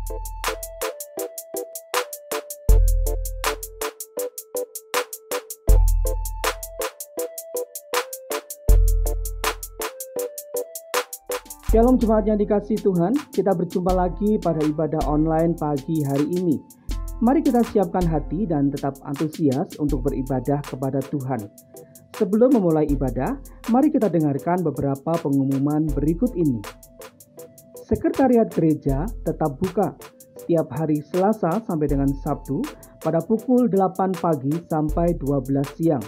Shalom jemaat yang dikasihi Tuhan, kita berjumpa lagi pada ibadah online pagi hari ini. Mari kita siapkan hati dan tetap antusias untuk beribadah kepada Tuhan. Sebelum memulai ibadah, mari kita dengarkan beberapa pengumuman berikut ini. Sekretariat gereja tetap buka setiap hari Selasa sampai dengan Sabtu pada pukul 8 pagi sampai 12 siang.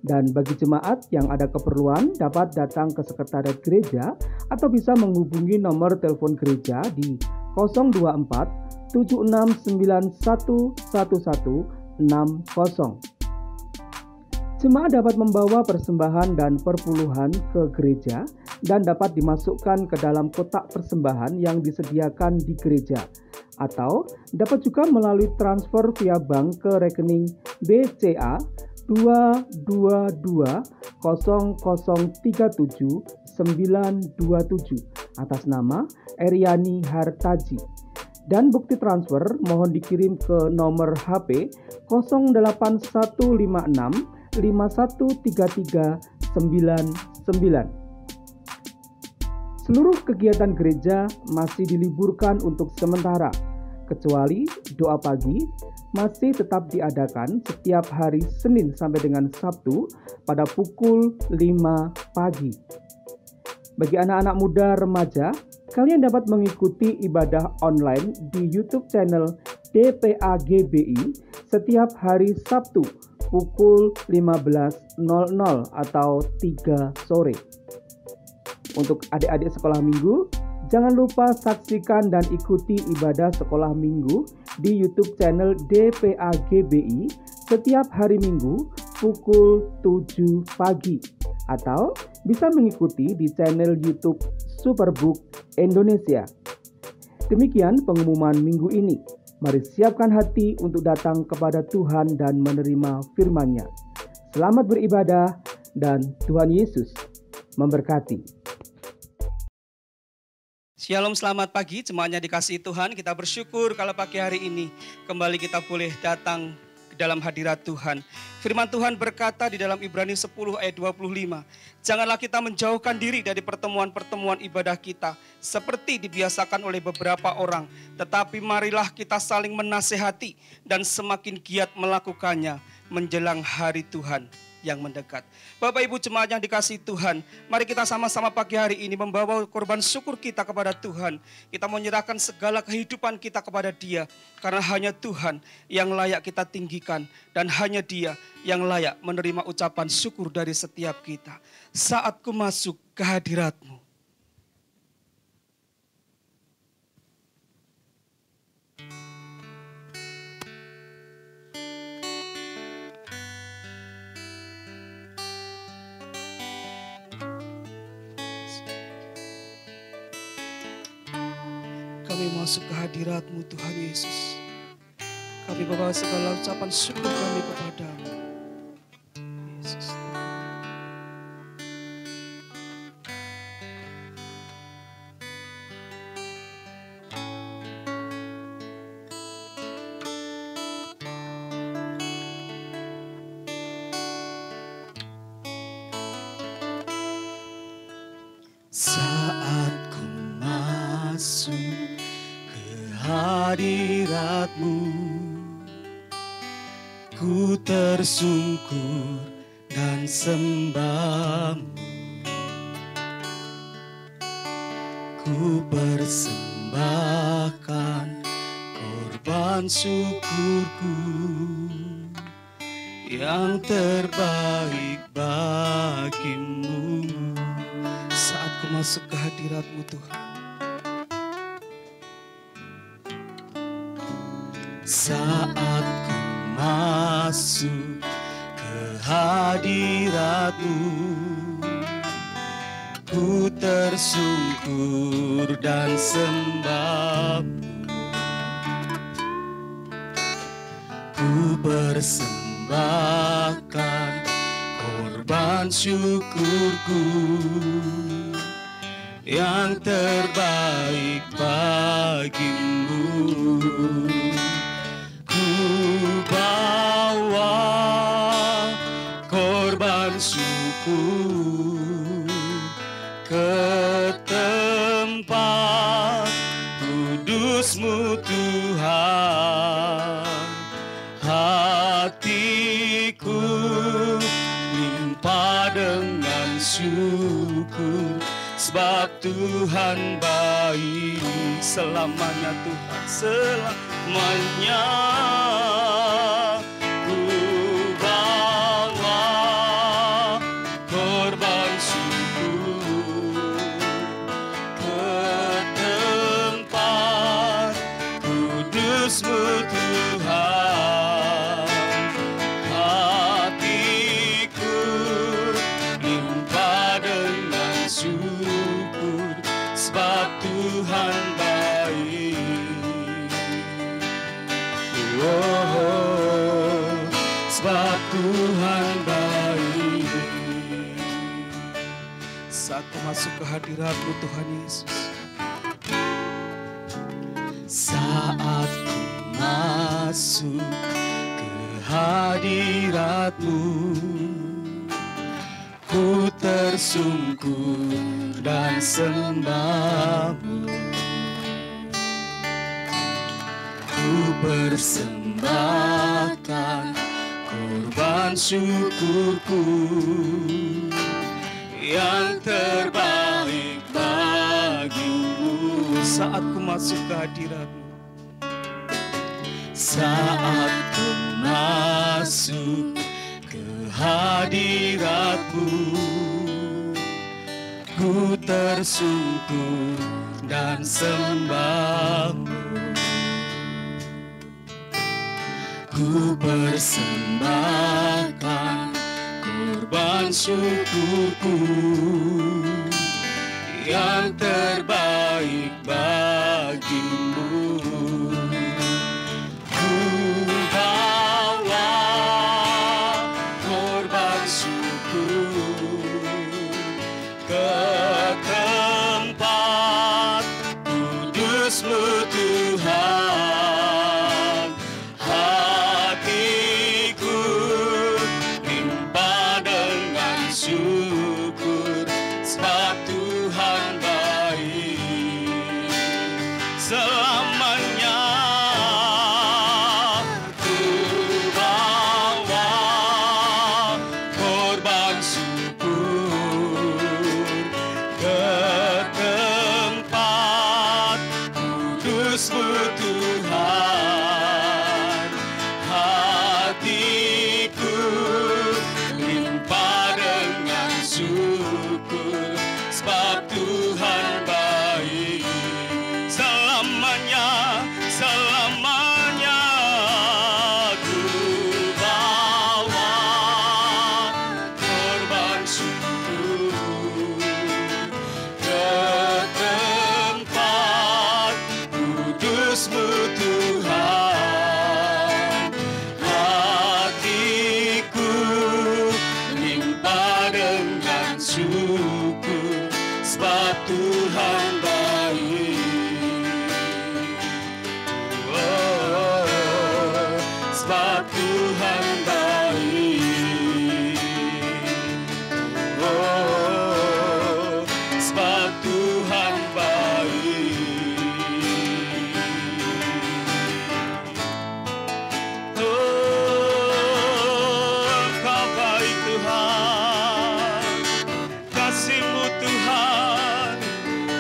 Dan bagi jemaat yang ada keperluan dapat datang ke sekretariat gereja atau bisa menghubungi nomor telepon gereja di 024 7691 1160. Jemaat dapat membawa persembahan dan perpuluhan ke gereja dan dapat dimasukkan ke dalam kotak persembahan yang disediakan di gereja, atau dapat juga melalui transfer via bank ke rekening BCA 2220037 atas nama Eriani Hartaji. Dan bukti transfer mohon dikirim ke nomor HP 08156 513399. Seluruh kegiatan gereja masih diliburkan untuk sementara, kecuali doa pagi masih tetap diadakan setiap hari Senin sampai dengan Sabtu pada pukul 5 pagi. Bagi anak-anak muda remaja, kalian dapat mengikuti ibadah online di YouTube channel DPA GBI setiap hari Sabtu pukul 15.00 atau 3 sore. Untuk adik-adik sekolah minggu, jangan lupa saksikan dan ikuti ibadah sekolah minggu di YouTube channel DPA GBI setiap hari Minggu pukul 7 pagi, atau bisa mengikuti di channel YouTube Superbook Indonesia. Demikian pengumuman minggu ini. Mari siapkan hati untuk datang kepada Tuhan dan menerima firman-Nya. Selamat beribadah dan Tuhan Yesus memberkati. Shalom, selamat pagi, jemaatnya dikasihi Tuhan. Kita bersyukur kalau pagi hari ini kembali kita boleh datang ke dalam hadirat Tuhan. Firman Tuhan berkata di dalam Ibrani 10 ayat 25, janganlah kita menjauhkan diri dari pertemuan-pertemuan ibadah kita seperti dibiasakan oleh beberapa orang, tetapi marilah kita saling menasehati dan semakin giat melakukannya menjelang hari Tuhan yang mendekat. Bapak Ibu jemaat yang dikasihi Tuhan, mari kita sama-sama pagi hari ini membawa korban syukur kita kepada Tuhan. Kita menyerahkan segala kehidupan kita kepada Dia, karena hanya Tuhan yang layak kita tinggikan dan hanya Dia yang layak menerima ucapan syukur dari setiap kita. Saat ku masuk ke hadirat-Mu, kami masuk ke hadirat-Mu Tuhan Yesus. Kami bawa segala ucapan syukur kami kepada-Mu Yesus. Saat ku masuk ke hadirat-Mu, ku tersungkur dan sembah-Mu. Ku persembahkan korban syukurku yang terbaik bagi-Mu. Saat ku masuk ke hadirat-Mu Tuhan, saat ku masuk ke hadirat-Mu, ku tersungkur dan sembah-Mu. Ku persembahkan korban syukurku yang terbaik bagimu. Ku bawa korban syukur ke tempat kudus-Mu Tuhan. Hatiku limpah dengan syukur, sebab Tuhan baik selamanya. Tuhan selamanya. Ku bawa korban syukur ke tempat kudus-Mu Tuhan. Hatiku limpah dengan syukur, sebab Tuhan baik. Oh, sebab Tuhan baik. Saat ku masuk ke hadirat-Mu Tuhan Yesus, saat ku masuk ke hadirat-Mu, ku tersungkur dan sembah-Mu. Ku persembahkan korban syukurku yang terbaik bagimu. saat ku masuk ke hadirat-Mu, saat ku masuk ke hadirat-Mu, ku tersungkur dan sembah-Mu. Ku persembahkan korban syukurku yang terbaik bagimu. Ku bawa korban syukur ke tempat kudus-Mu Tuhan. Syukur, sebab Tuhan baik selamanya. Ku bawa korban syukur ke tempat kudus-Mu Tuhan. Hatiku limpah dengan syukur, sebab Tuhan baik selamanya, selamanya. Ku bawa korban syukur ke tempat kudus-Mu Tuhan. Hatiku limpah dengan syukur, sebab Tuhan baik. Oh, sebab Tuhan baik. Oh, sebab Tuhan baik. Oh, Kau baik Tuhan. Kasih-Mu Tuhan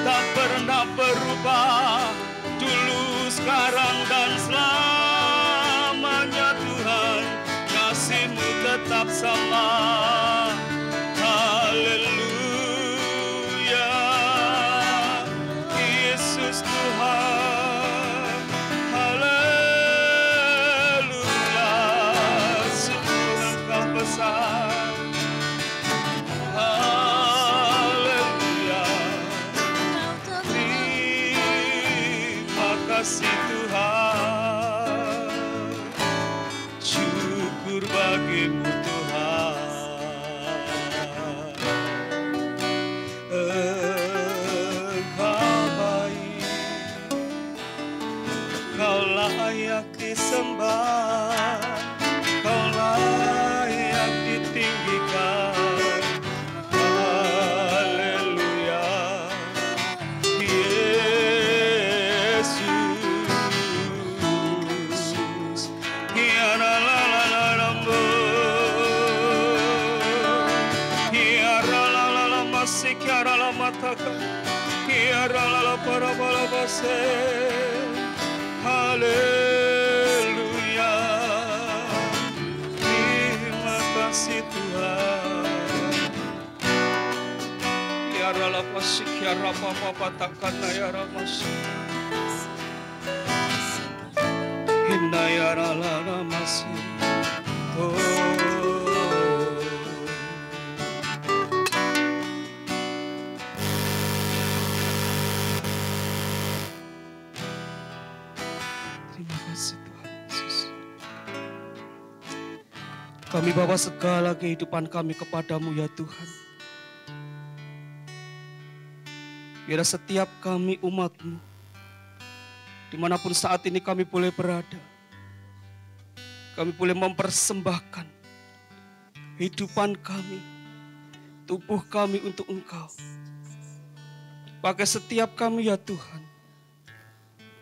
tak pernah berubah, dulu, sekarang, dan selamanya. Tuhan, kasih-Mu tetap sama. Haleluya, Yesus Tuhan. Haleluya, sungguh Engkau besar. Haleluya, terima kasih Tuhan. Syukur bagi-Mu Tuhan. layak disembah, Kau layak ditinggikan. Haleluya, Yesus. Ya la la la la rambo, ya la la la la masik, ya la la mataka, ya la la la para para base. Haleluya, terima kasih Tuhan. Ya rala pasik, ya rapa papa takkan ya ramas. Hinda ya rala ramasi. Oh. Terima kasih Tuhan Yesus. Kami bawa segala kehidupan kami kepadamu ya Tuhan. Biar setiap kami umat-Mu, dimanapun saat ini kami boleh berada, kami boleh mempersembahkan kehidupan kami, tubuh kami untuk Engkau. Pakai setiap kami ya Tuhan,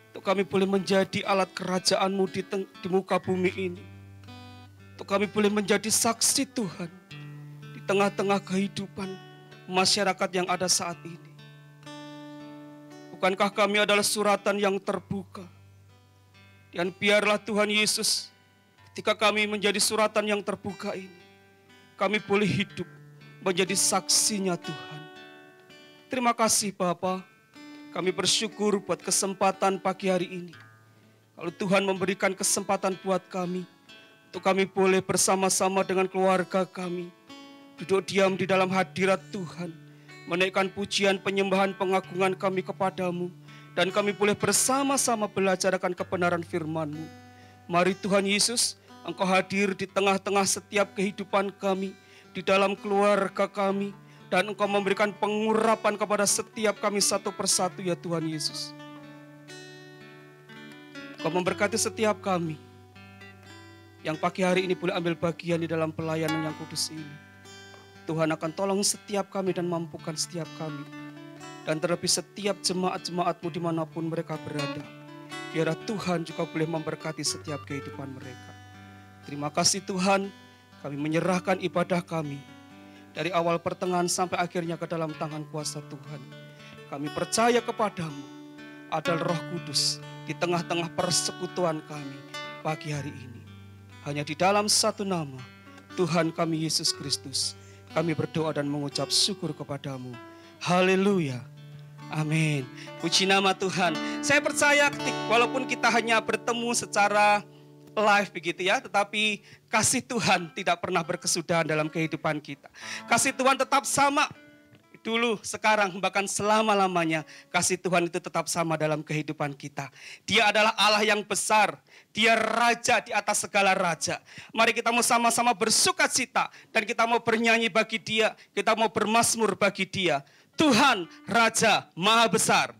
untuk kami boleh menjadi alat kerajaan-Mu di muka bumi ini. Untuk kami boleh menjadi saksi Tuhan di tengah-tengah kehidupan masyarakat yang ada saat ini. Bukankah kami adalah suratan yang terbuka? Dan biarlah Tuhan Yesus, ketika kami menjadi suratan yang terbuka ini, kami boleh hidup menjadi saksinya Tuhan. Terima kasih Bapa. Kami bersyukur buat kesempatan pagi hari ini. Kalau Tuhan memberikan kesempatan buat kami, untuk kami boleh bersama-sama dengan keluarga kami, duduk diam di dalam hadirat Tuhan, menaikkan pujian, penyembahan, pengagungan kami kepadamu, dan kami boleh bersama-sama belajar akan kebenaran firman-Mu. Mari Tuhan Yesus, Engkau hadir di tengah-tengah setiap kehidupan kami, di dalam keluarga kami, dan Engkau memberikan pengurapan kepada setiap kami satu persatu ya Tuhan Yesus. Engkau memberkati setiap kami, yang pagi hari ini boleh ambil bagian di dalam pelayanan yang kudus ini. Tuhan akan tolong setiap kami dan mampukan setiap kami. Dan terlebih setiap jemaat-jemaat-Mu dimanapun mereka berada. Biarlah Tuhan juga boleh memberkati setiap kehidupan mereka. Terima kasih Tuhan, kami menyerahkan ibadah kami. Dari awal pertengahan sampai akhirnya ke dalam tangan kuasa Tuhan. Kami percaya kepadamu, ada Roh Kudus di tengah-tengah persekutuan kami pagi hari ini. Hanya di dalam satu nama, Tuhan kami Yesus Kristus, kami berdoa dan mengucap syukur kepadamu. Haleluya. Amin. Puji nama Tuhan. Saya percaya walaupun kita hanya bertemu secara live begitu ya, tetapi kasih Tuhan tidak pernah berkesudahan dalam kehidupan kita. Kasih Tuhan tetap sama. Dulu, sekarang, bahkan selama-lamanya kasih Tuhan itu tetap sama dalam kehidupan kita. Dia adalah Allah yang besar. Dia raja di atas segala raja. Mari kita mau sama-sama bersukacita dan kita mau bernyanyi bagi Dia. Kita mau bermazmur bagi Dia. Tuhan Raja Maha Besar.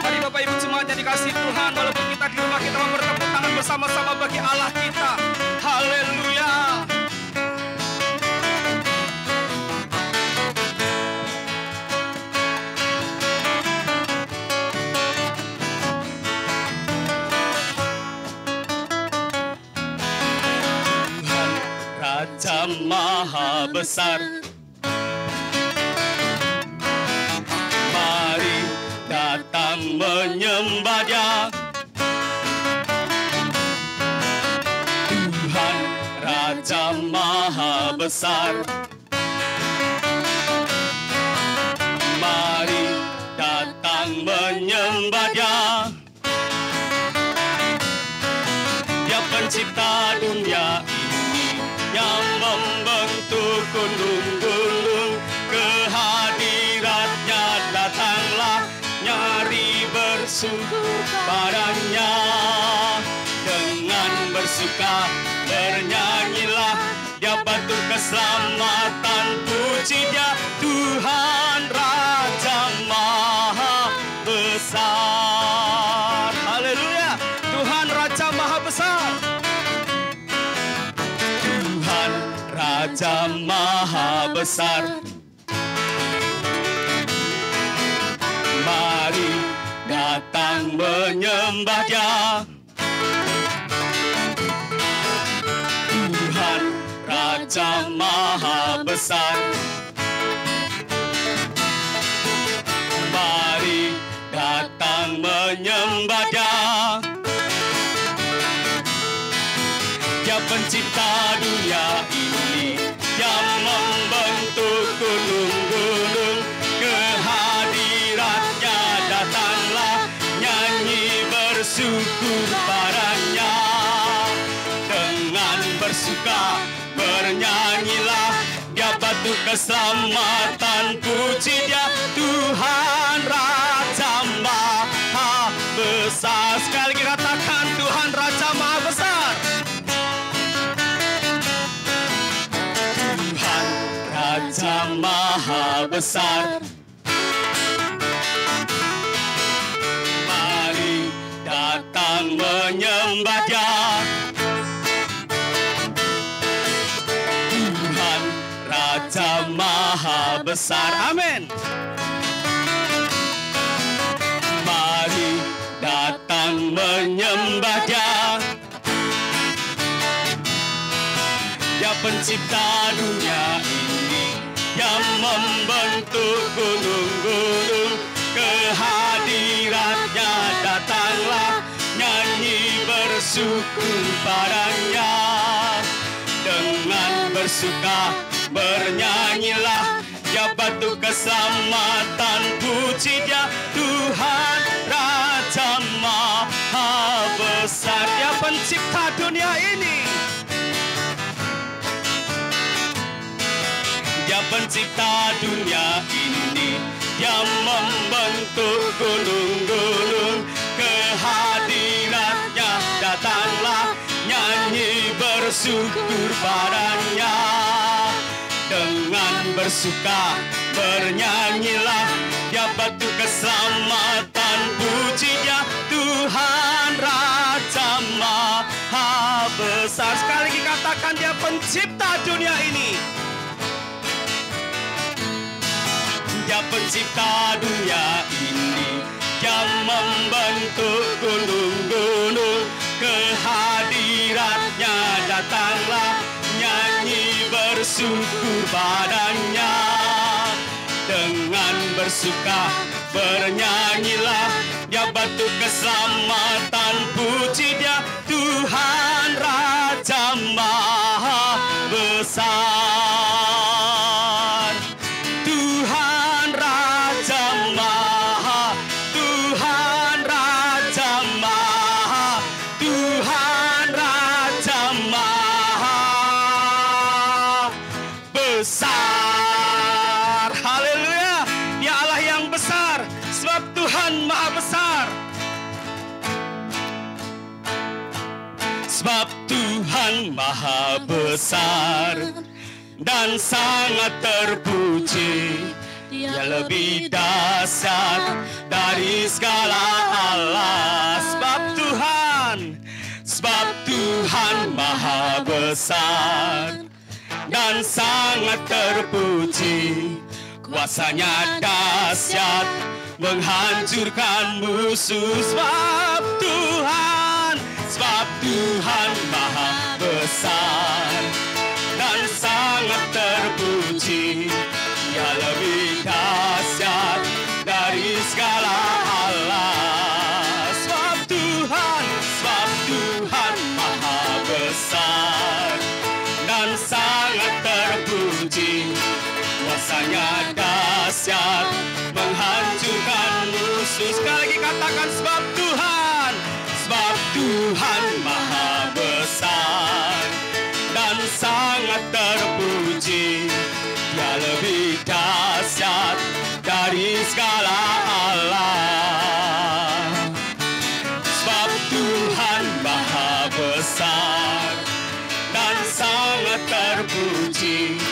Mari Bapak Ibu jemaat yang dikasihi Tuhan, walaupun kita di rumah kita mau bertepuk tangan bersama-sama bagi Allah kita. Haleluya. Tuhan Raja Maha Besar, mari datang menyembah Dia. Tuhan Raja Maha Besar, mari datang menyembah Dia. Dia pencipta dunia ini, yang membentuk gunung-gunung. Kehadiratnya datanglah, nyari bersyukur padanya. Dengan bersuka bernyanyilah, Dia batu keselamatan, puji Dia. Tuhan Raja Maha besar. Mari datang menyembah Dia. Tuhan Raja Maha Besar. Mari datang menyembah Dia. Dia pencipta dunia ini, Dia membentuk gunung-gunung. Kehadiratnya datanglah, nyanyi bersyukur padanya. Dengan bersuka bernyanyilah, Dia batu keselamatan, puji Dia Tuhan Raja Maha Besar. Sekali lagi katakan Tuhan Raja Maha Besar. Tuhan Raja Maha Besar. Mari datang menyembah Dia. Tuhan Raja Maha Besar. Amin. Mari datang menyembah Dia. Dia pencipta dunia ini, Dia membentuk gunung-gunung. Kehadiratnya datanglah, nyanyi bersyukur padanya. Dengan bersuka bernyanyilah, Dia batu keselamatan, puji Dia Tuhan Raja Maha Besar. Dia pencipta dunia ini, Dia pencipta dunia ini, Dia membentuk gunung-gunung. Kehadiratnya datanglah, nyanyi bersyukur padanya. Dengan bersuka bernyanyilah, Dia batu keselamatan, puji Dia Tuhan Raja Maha Besar. Sekali lagi katakan Dia pencipta dunia ini, Dia pencipta dunia ini, Dia membentuk gunung-gunung. Kehadiratnya datanglah, nyanyi bersyukur padanya. Dengan bersuka bernyanyilah, Dia batu keselamatan, puji Dia Tuhan Raja Maha Besar. Tuhan Raja Maha, Tuhan Raja Maha, Tuhan Raja Maha Besar. Haleluya. Dia Allah yang besar, sebab Tuhan Maha Besar. Sebab Tuhan Maha Besar dan sangat terpuji. Dia lebih dahsyat dari segala Allah. Sebab Tuhan Maha Besar dan sangat terpuji. Kuasanya dahsyat menghancurkan musuh. Sebab Tuhan Maha Besar dan sangat terpuji. Dia lebih dahsyat dari segala Allah. Sebab Tuhan Maha Besar dan sangat terpuji. Kuasanya dahsyat menghancurkan musuh. Sekali lagi katakan sebab Tuhan Maha Besar dan sangat terpuji. Dia lebih dahsyat dari segala Allah. Sebab Tuhan Maha Besar dan sangat terpuji.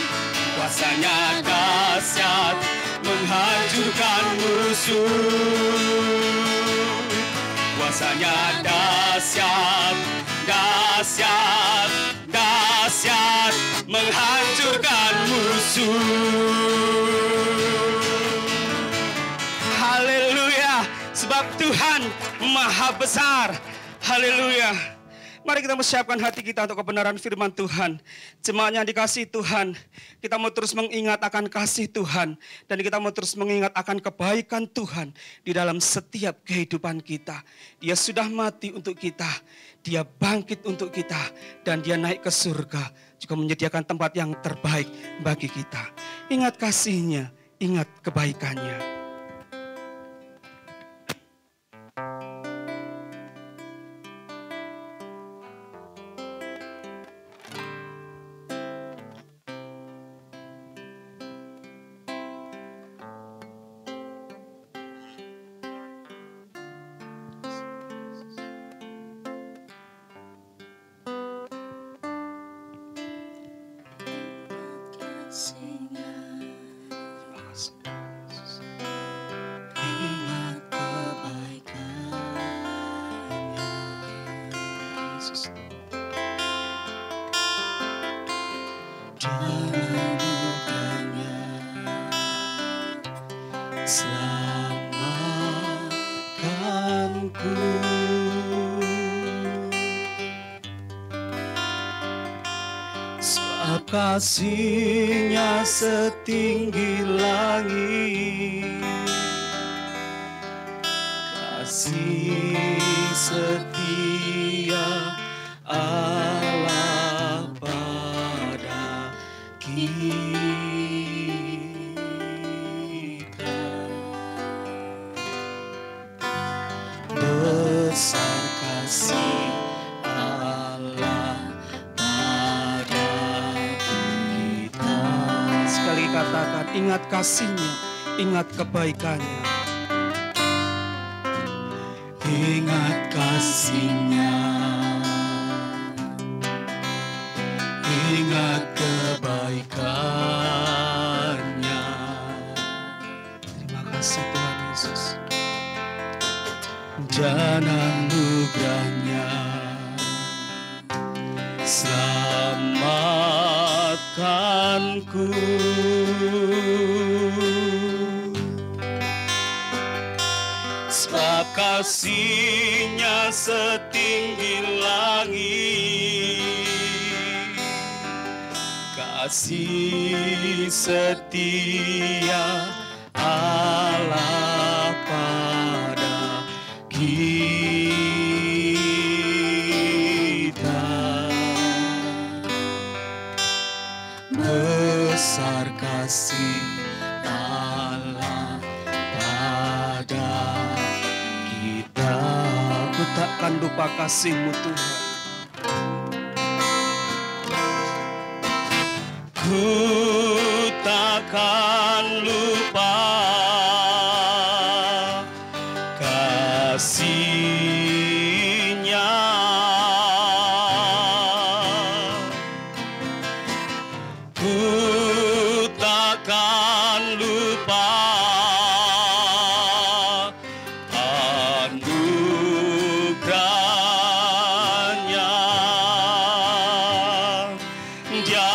Kuasanya dahsyat menghancurkan musuh. Kuasanya dahsyat, dahsyat, dahsyat. dahsyat menghancurkan musuh. Haleluya, sebab Tuhan maha besar. Haleluya. Mari kita mempersiapkan hati kita untuk kebenaran firman Tuhan. Jemaat yang dikasihi Tuhan, kita mau terus mengingat akan kasih Tuhan. Dan kita mau terus mengingat akan kebaikan Tuhan di dalam setiap kehidupan kita. Dia sudah mati untuk kita, Dia bangkit untuk kita, dan Dia naik ke surga, juga menyediakan tempat yang terbaik bagi kita. Ingat kasih-Nya, ingat kebaikannya. Kasih-Nya setinggi langit, kasih setia Allah pada kita. Besar kasih katakan, ingat kasih-Nya, ingat kebaikannya. Ingat kasih-Nya, ingat kebaikannya. Terima kasih Tuhan Yesus. Dan anugerah-Nya selamatkanku. Sebab kasih-Nya setinggi langit, kasih setia Allah pada kita. Besar kasih Allah pada kita. Ku takkan lupa kasih-Mu Tuhan. Ku takkan lupa kasih-Nya. Ku takkan lupa anugerah-Nya. Dia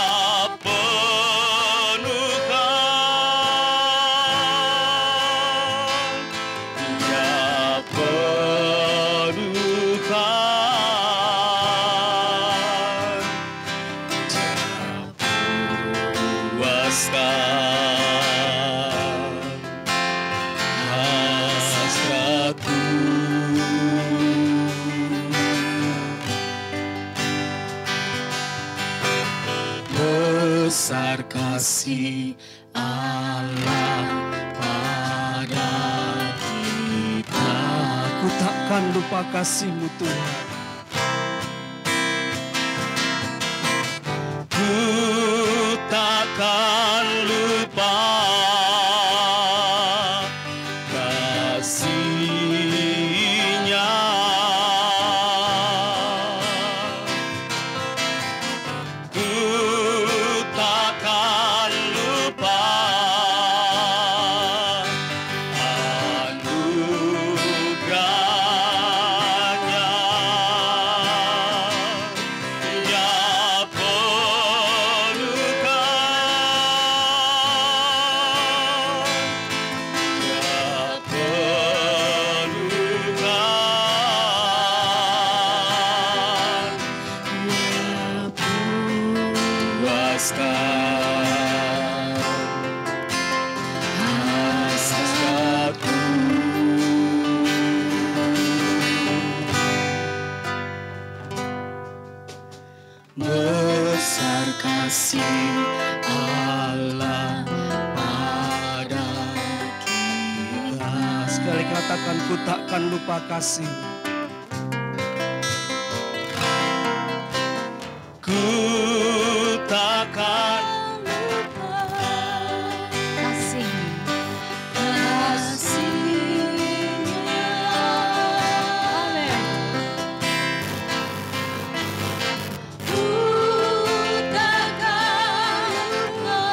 besar kasih Allah pada kita. Ku takkan lupa kasih-Mu Tuhan. Ku takkan lupa kasih-Nya. Anugerah-Nya. Sekali katakan, ku takkan lupa kasih. Ku takkan lupa kasih-Nya. Amin. Ku takkan lupa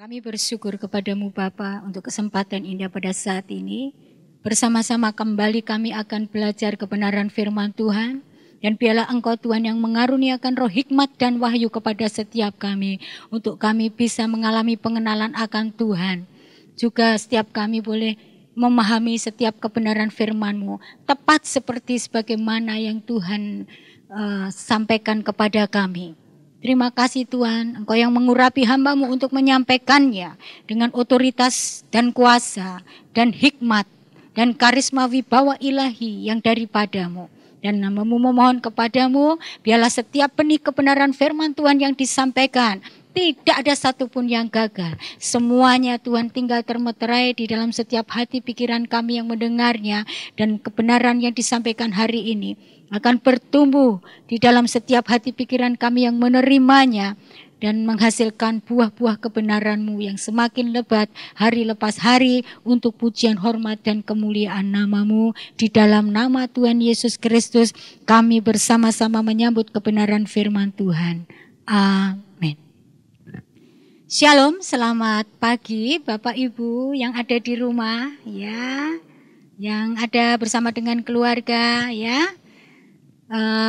Kami bersyukur kepadamu Bapa untuk kesempatan indah pada saat ini. Bersama-sama kembali kami akan belajar kebenaran firman Tuhan. Dan biarlah Engkau Tuhan yang mengaruniakan roh hikmat dan wahyu kepada setiap kami. Untuk kami bisa mengalami pengenalan akan Tuhan. Juga setiap kami boleh memahami setiap kebenaran firman-Mu. Tepat seperti sebagaimana yang Tuhan sampaikan kepada kami. Terima kasih Tuhan, Engkau yang mengurapi hamba-Mu untuk menyampaikannya dengan otoritas dan kuasa dan hikmat dan karisma wibawa ilahi yang daripada-Mu. Dan nama-Mu memohon kepadamu, biarlah setiap benih kebenaran firman Tuhan yang disampaikan, tidak ada satupun yang gagal. Semuanya Tuhan tinggal termeterai di dalam setiap hati pikiran kami yang mendengarnya. Dan kebenaran yang disampaikan hari ini akan bertumbuh di dalam setiap hati pikiran kami yang menerimanya. Dan menghasilkan buah-buah kebenaran-Mu yang semakin lebat hari lepas hari untuk pujian, hormat, dan kemuliaan nama-Mu. Di dalam nama Tuhan Yesus Kristus kami bersama-sama menyambut kebenaran firman Tuhan. Amin. Shalom, selamat pagi Bapak Ibu yang ada di rumah ya, yang ada bersama dengan keluarga ya.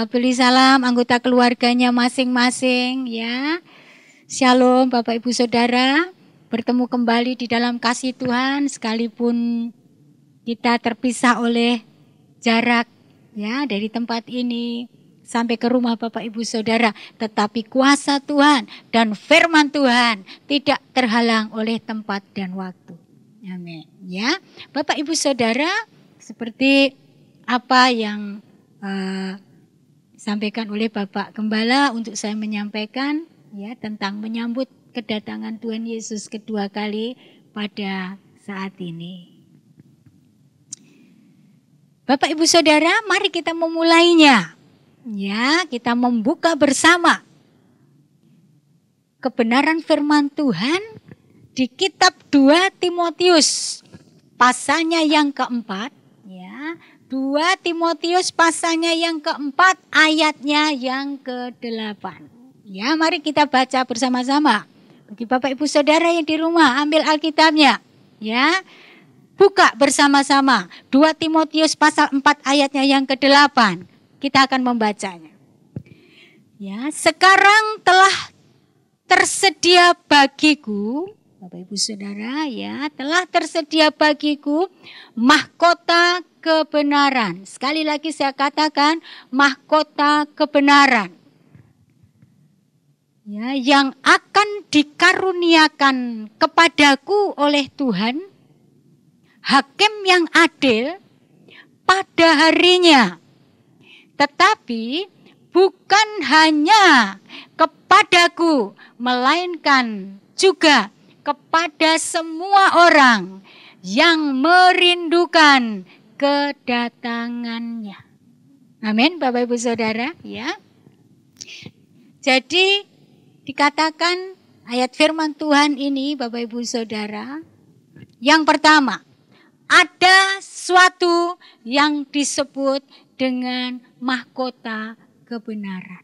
Beri salam anggota keluarganya masing-masing ya. Shalom Bapak Ibu Saudara, bertemu kembali di dalam kasih Tuhan sekalipun kita terpisah oleh jarak ya dari tempat ini sampai ke rumah Bapak Ibu Saudara, tetapi kuasa Tuhan dan firman Tuhan tidak terhalang oleh tempat dan waktu. Amin. Ya, Bapak Ibu Saudara, seperti apa yang disampaikan oleh Bapak Gembala untuk saya menyampaikan ya tentang menyambut kedatangan Tuhan Yesus kedua kali pada saat ini. Bapak Ibu Saudara, mari kita memulainya. Ya, kita membuka bersama kebenaran firman Tuhan di kitab 2 Timotius pasalnya yang keempat ya. 2 Timotius pasalnya yang keempat ayatnya yang ke-8. Ya, mari kita baca bersama-sama. Bagi Bapak Ibu Saudara yang di rumah, ambil Alkitabnya. Ya, buka bersama-sama. 2 Timotius pasal 4 ayatnya yang ke-8. Kita akan membacanya. Ya, sekarang telah tersedia bagiku, Bapak Ibu Saudara, ya, telah tersedia bagiku mahkota kebenaran. Sekali lagi saya katakan mahkota kebenaran. Ya, yang akan dikaruniakan kepadaku oleh Tuhan, hakim yang adil pada harinya. Tetapi bukan hanya kepadaku, melainkan juga kepada semua orang yang merindukan kedatangannya. Amin, Bapak Ibu Saudara, ya. Jadi dikatakan ayat firman Tuhan ini Bapak Ibu Saudara, yang pertama, ada suatu yang disebut dengan mahkota kebenaran.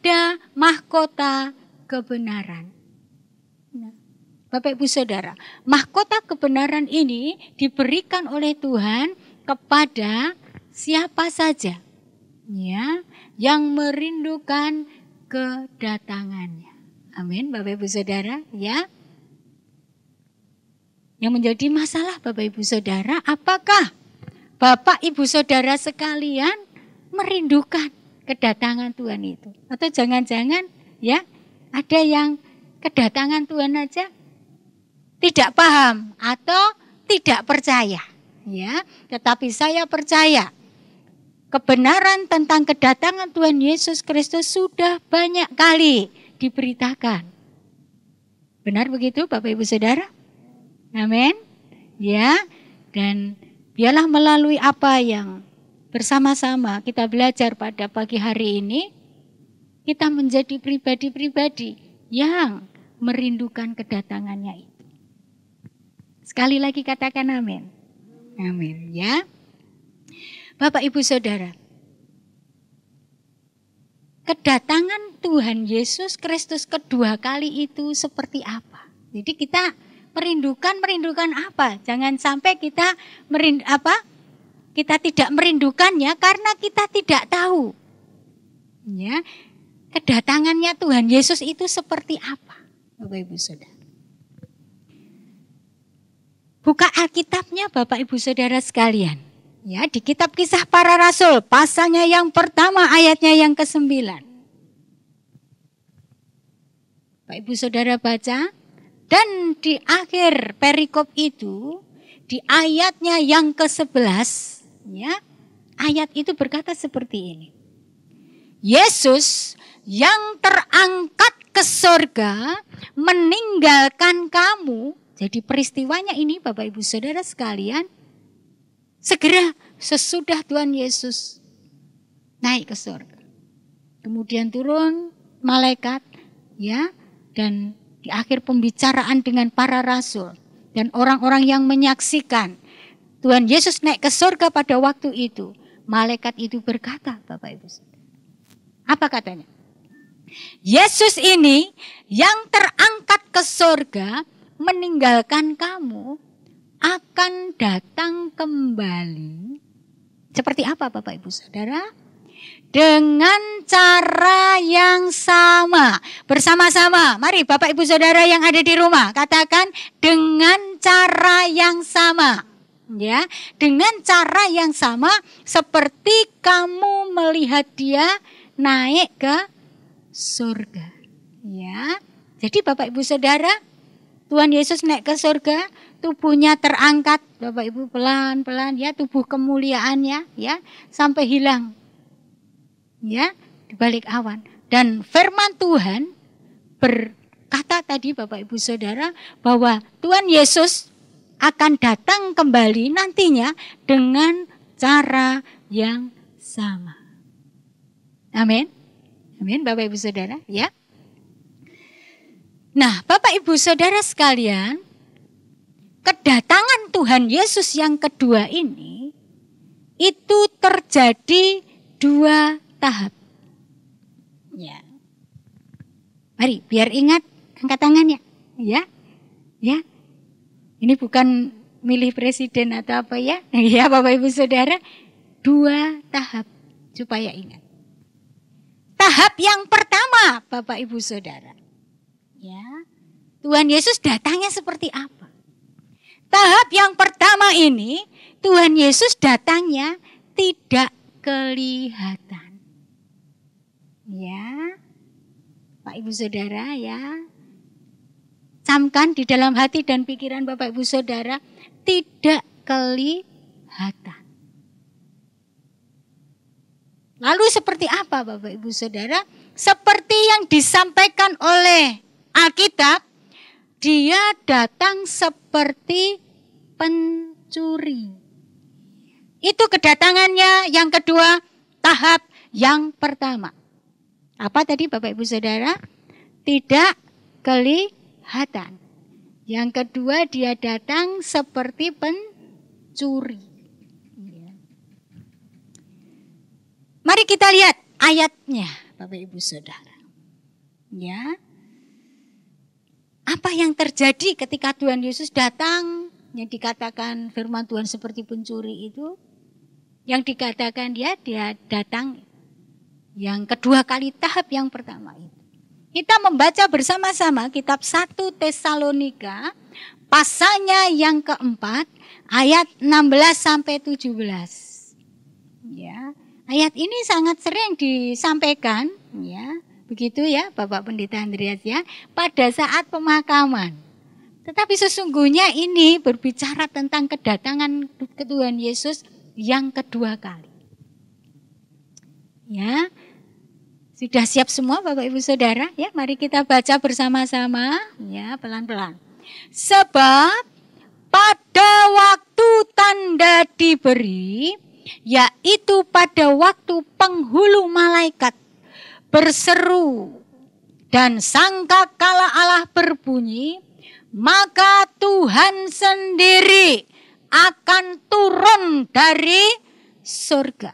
ada mahkota kebenaran. Nah, Bapak Ibu Saudara, mahkota kebenaran ini diberikan oleh Tuhan kepada siapa saja ya yang merindukan kedatangannya. Amin, Bapak Ibu Saudara, ya. Yang menjadi masalah Bapak Ibu Saudara, apakah Bapak Ibu Saudara sekalian merindukan kedatangan Tuhan itu? Atau jangan-jangan ya ada yang kedatangan Tuhan aja tidak paham atau tidak percaya, ya. Tetapi saya percaya kebenaran tentang kedatangan Tuhan Yesus Kristus sudah banyak kali diberitakan. Benar begitu Bapak Ibu Saudara? Amin. Ya, dan biarlah melalui apa yang bersama-sama kita belajar pada pagi hari ini, kita menjadi pribadi-pribadi yang merindukan kedatangannya itu. Sekali lagi katakan amin. Amin, ya. Bapak Ibu Saudara, kedatangan Tuhan Yesus Kristus kedua kali itu seperti apa? Jadi kita merindukan apa? Jangan sampai kita kita tidak merindukannya karena kita tidak tahu. Ya, kedatangannya Tuhan Yesus itu seperti apa? Bapak Ibu Saudara. Buka Alkitabnya Bapak Ibu Saudara sekalian. Ya, di kitab Kisah Para Rasul, pasalnya yang pertama, ayatnya yang ke-9. Bapak Ibu Saudara baca, dan di akhir perikop itu, di ayatnya yang ke-11, ya, ayat itu berkata seperti ini. Yesus yang terangkat ke surga meninggalkan kamu. Jadi peristiwanya ini Bapak Ibu Saudara sekalian, segera sesudah Tuhan Yesus naik ke surga. Kemudian turun malaikat, ya, dan di akhir pembicaraan dengan para rasul dan orang-orang yang menyaksikan Tuhan Yesus naik ke surga pada waktu itu, malaikat itu berkata, Bapak Ibu Saudara. Apa katanya? Yesus ini yang terangkat ke surga meninggalkan kamu akan datang kembali. Seperti apa Bapak Ibu Saudara? Dengan cara yang sama. Bersama-sama. Mari Bapak Ibu Saudara yang ada di rumah katakan dengan cara yang sama. Ya, dengan cara yang sama seperti kamu melihat dia naik ke surga. Ya. Jadi Bapak Ibu Saudara, Tuhan Yesus naik ke surga, tubuhnya terangkat, Bapak Ibu pelan-pelan ya, tubuh kemuliaannya ya, sampai hilang. Ya, di balik awan. Dan firman Tuhan berkata tadi Bapak Ibu Saudara bahwa Tuhan Yesus akan datang kembali nantinya dengan cara yang sama. Amin. Amin Bapak Ibu Saudara ya. Nah, Bapak Ibu Saudara sekalian, kedatangan Tuhan Yesus yang kedua ini itu terjadi 2 tahap. Ya. Mari biar ingat angkat tangannya, ya. Ya. Ini bukan milih presiden atau apa ya. Ya Bapak Ibu Saudara, 2 tahap supaya ingat. Tahap yang pertama Bapak Ibu Saudara. Ya, Tuhan Yesus datangnya seperti apa? Tahap yang pertama ini, Tuhan Yesus datangnya tidak kelihatan. Ya, Pak Ibu Saudara ya, camkan di dalam hati dan pikiran Bapak Ibu Saudara, tidak kelihatan. Lalu seperti apa Bapak Ibu Saudara? Seperti yang disampaikan oleh Alkitab, dia datang seperti pencuri. Itu kedatangannya yang kedua, tahap yang pertama. Apa tadi Bapak Ibu Saudara? Tidak kelihatan. Yang kedua dia datang seperti pencuri. Mari kita lihat ayatnya Bapak Ibu Saudara. Ya. Apa yang terjadi ketika Tuhan Yesus datang, yang dikatakan firman Tuhan seperti pencuri itu, yang dikatakan dia datang yang kedua kali, tahap yang pertama itu. Kita membaca bersama-sama kitab 1 Tesalonika pasalnya yang keempat ayat 16 sampai 17. Ya, ayat ini sangat sering disampaikan, ya. Begitu ya Bapak Pendeta Andreas ya, pada saat pemakaman. Tetapi sesungguhnya ini berbicara tentang kedatangan Tuhan Yesus yang kedua kali. Ya, sudah siap semua Bapak Ibu Saudara? Ya, mari kita baca bersama-sama ya, pelan-pelan. Sebab pada waktu tanda diberi, yaitu pada waktu penghulu malaikat berseru dan sangkakala Allah berbunyi, maka Tuhan sendiri akan turun dari surga.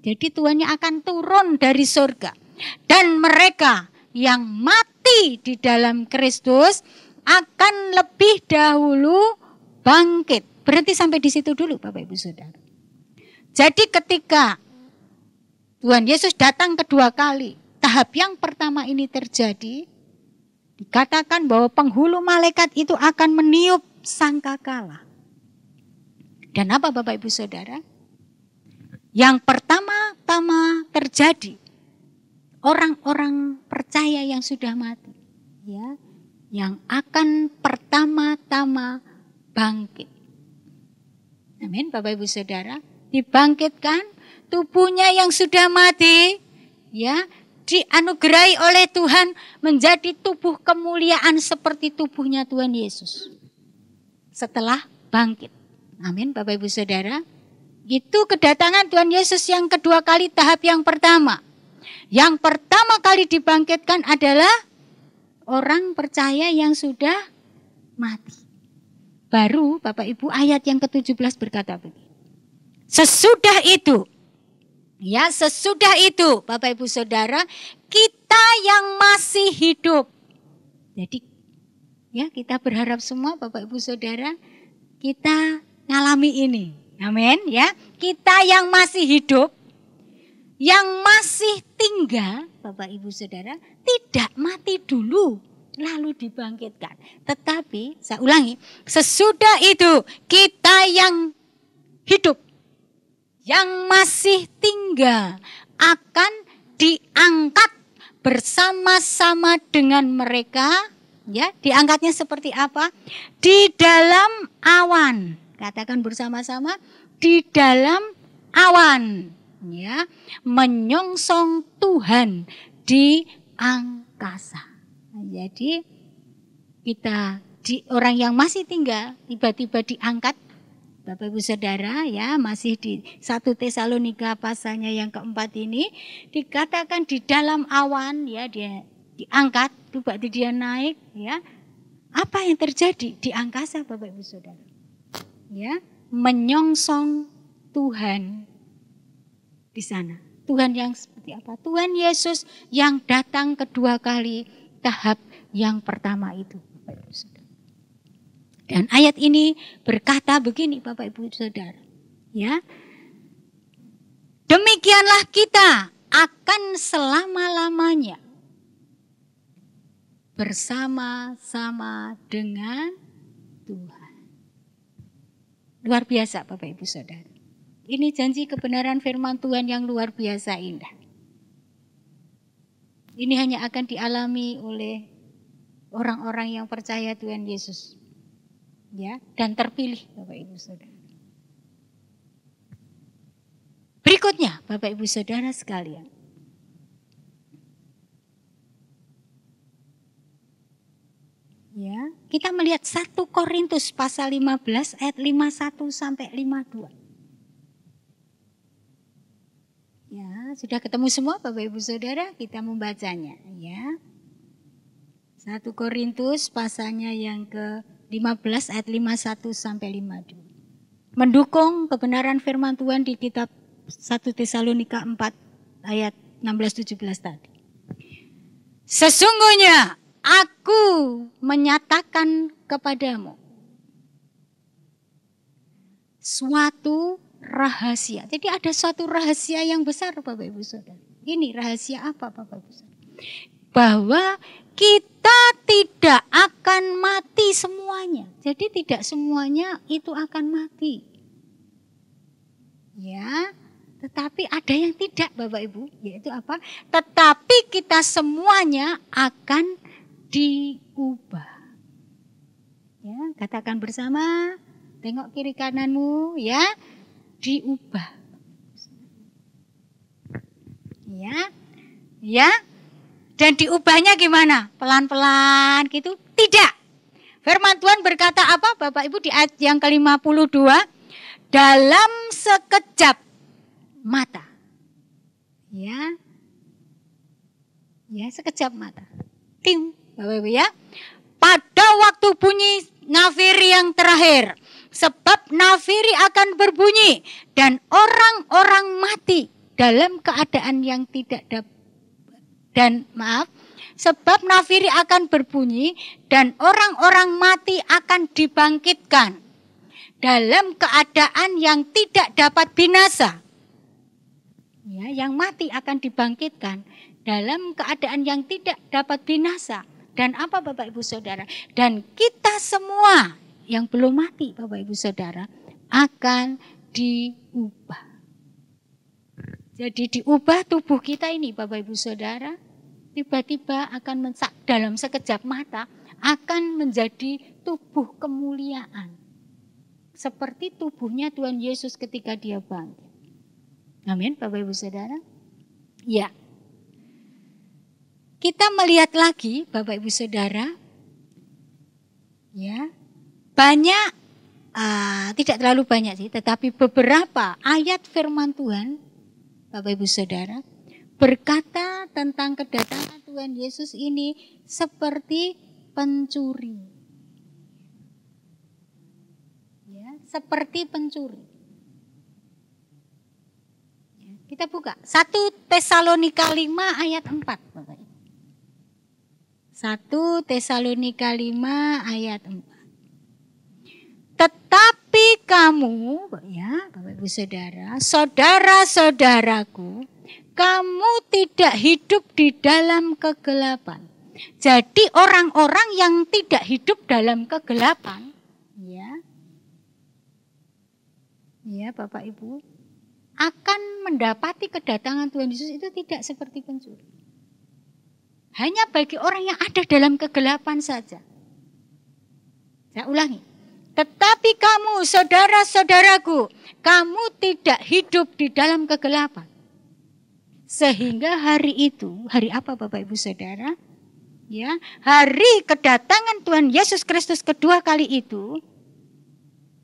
Jadi Tuhannya akan turun dari surga. Dan mereka yang mati di dalam Kristus akan lebih dahulu bangkit. Berhenti sampai di situ dulu Bapak Ibu Saudara. Jadi ketika Tuhan Yesus datang kedua kali, tahap yang pertama ini terjadi, dikatakan bahwa penghulu malaikat itu akan meniup sangkakala. Dan apa Bapak Ibu Saudara? Yang pertama-tama terjadi, orang-orang percaya yang sudah mati, ya, yang akan pertama-tama bangkit. Amin Bapak Ibu Saudara, dibangkitkan tubuhnya yang sudah mati, ya, dianugerahi oleh Tuhan menjadi tubuh kemuliaan seperti tubuhnya Tuhan Yesus setelah bangkit. Amin Bapak Ibu Saudara. Itu kedatangan Tuhan Yesus yang kedua kali, tahap yang pertama. Yang pertama kali dibangkitkan adalah orang percaya yang sudah mati. Baru Bapak Ibu ayat yang ke-17 berkata begini. Sesudah itu, ya sesudah itu Bapak Ibu Saudara, kita yang masih hidup. Jadi ya kita berharap semua Bapak Ibu Saudara kita ngalami ini. Amin ya. Kita yang masih hidup, yang masih tinggal Bapak Ibu Saudara, tidak mati dulu lalu dibangkitkan. Tetapi saya ulangi, sesudah itu kita yang hidup, yang masih tinggal akan diangkat bersama-sama dengan mereka. Ya, diangkatnya seperti apa? Di dalam awan. Katakan bersama-sama, di dalam awan, ya, menyongsong Tuhan di angkasa. Nah, jadi kita orang yang masih tinggal tiba-tiba diangkat, Bapak Ibu Saudara, ya, masih di 1 Tesalonika pasalnya yang keempat ini dikatakan di dalam awan, ya, dia diangkat, berarti dia naik, ya. Apa yang terjadi di angkasa Bapak Ibu Saudara? Ya, menyongsong Tuhan di sana. Tuhan yang seperti apa? Tuhan Yesus yang datang kedua kali, tahap yang pertama itu. Dan ayat ini berkata begini Bapak Ibu Saudara. Ya, demikianlah kita akan selama-lamanya bersama-sama dengan Tuhan. Luar biasa Bapak Ibu Saudara. Ini janji kebenaran firman Tuhan yang luar biasa indah. Ini hanya akan dialami oleh orang-orang yang percaya Tuhan Yesus. Ya, dan terpilih Bapak Ibu Saudara. Berikutnya Bapak Ibu Saudara sekalian. Ya, kita melihat 1 Korintus pasal 15 ayat 51 sampai 52. Ya, sudah ketemu semua Bapak Ibu Saudara, kita membacanya, ya. 1 Korintus pasalnya yang ke-15 ayat 51 sampai 52. Mendukung kebenaran firman Tuhan di kitab 1 Tesalonika 4 ayat 16-17 tadi. Sesungguhnya aku menyatakan kepadamu suatu rahasia. Jadi ada suatu rahasia yang besar Bapak Ibu Saudara. Ini rahasia apa Bapak Ibu Saudara? Bahwa kita tidak akan mati semuanya. Jadi tidak semuanya itu akan mati. Ya, tetapi ada yang tidak Bapak Ibu, yaitu apa? Tetapi kita semuanya akan diubah. Ya, katakan bersama, tengok kiri kananmu, ya, diubah. Ya, ya, dan diubahnya gimana? Pelan-pelan gitu? Tidak. Firman Tuhan berkata apa Bapak Ibu di ayat yang ke-52? Dalam sekejap mata. Ya. Ya, sekejap mata. Tim, Bapak Ibu ya. Pada waktu bunyi nafiri yang terakhir. Sebab nafiri akan berbunyi dan orang-orang mati dalam keadaan yang tidak dapat. Sebab nafiri akan berbunyi dan orang-orang mati akan dibangkitkan dalam keadaan yang tidak dapat binasa. Ya, yang mati akan dibangkitkan dalam keadaan yang tidak dapat binasa. Dan apa Bapak Ibu Saudara? Dan kita semua yang belum mati Bapak Ibu Saudara akan diubah. Jadi diubah tubuh kita ini Bapak Ibu Saudara. Tiba-tiba akan dalam sekejap mata akan menjadi tubuh kemuliaan. Seperti tubuhnya Tuhan Yesus ketika dia bangkit. Amin Bapak Ibu Saudara. Ya. Kita melihat lagi Bapak Ibu Saudara. Ya. Banyak, tidak terlalu banyak sih, tetapi beberapa ayat firman Tuhan Bapak Ibu Saudara berkata tentang kedatangan Tuhan Yesus ini seperti pencuri. Ya, seperti pencuri. Ya, kita buka 1 Tesalonika 5 ayat 4 Bapak. 1 Tesalonika 5 ayat 4. Tetapi kamu, ya Bapak Ibu Saudara, saudara-saudaraku, kamu tidak hidup di dalam kegelapan. Jadi orang-orang yang tidak hidup dalam kegelapan, ya Bapak Ibu, akan mendapati kedatangan Tuhan Yesus itu tidak seperti pencuri. Hanya bagi orang yang ada dalam kegelapan saja. Saya ulangi. Tetapi kamu, saudara-saudaraku, kamu tidak hidup di dalam kegelapan. Sehingga hari itu, hari apa Bapak Ibu Saudara? Ya, hari kedatangan Tuhan Yesus Kristus kedua kali itu,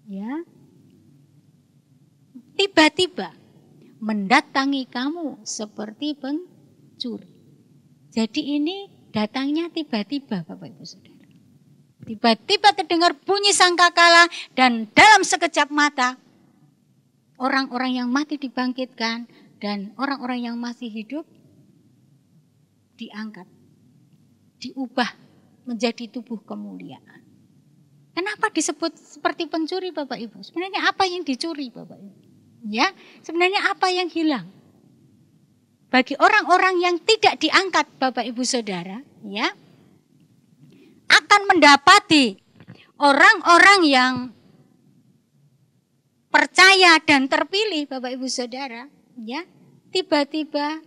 ya, tiba-tiba mendatangi kamu seperti pencuri. Jadi ini datangnya tiba-tiba Bapak Ibu Saudara. Tiba-tiba terdengar bunyi sangkakala dan dalam sekejap mata orang-orang yang mati dibangkitkan dan orang-orang yang masih hidup diangkat, diubah menjadi tubuh kemuliaan. Kenapa disebut seperti pencuri Bapak Ibu? Sebenarnya apa yang dicuri Bapak Ibu? Ya, sebenarnya apa yang hilang? Bagi orang-orang yang tidak diangkat Bapak Ibu Saudara, ya, akan mendapati orang-orang yang percaya dan terpilih Bapak Ibu Saudara, ya, tiba-tiba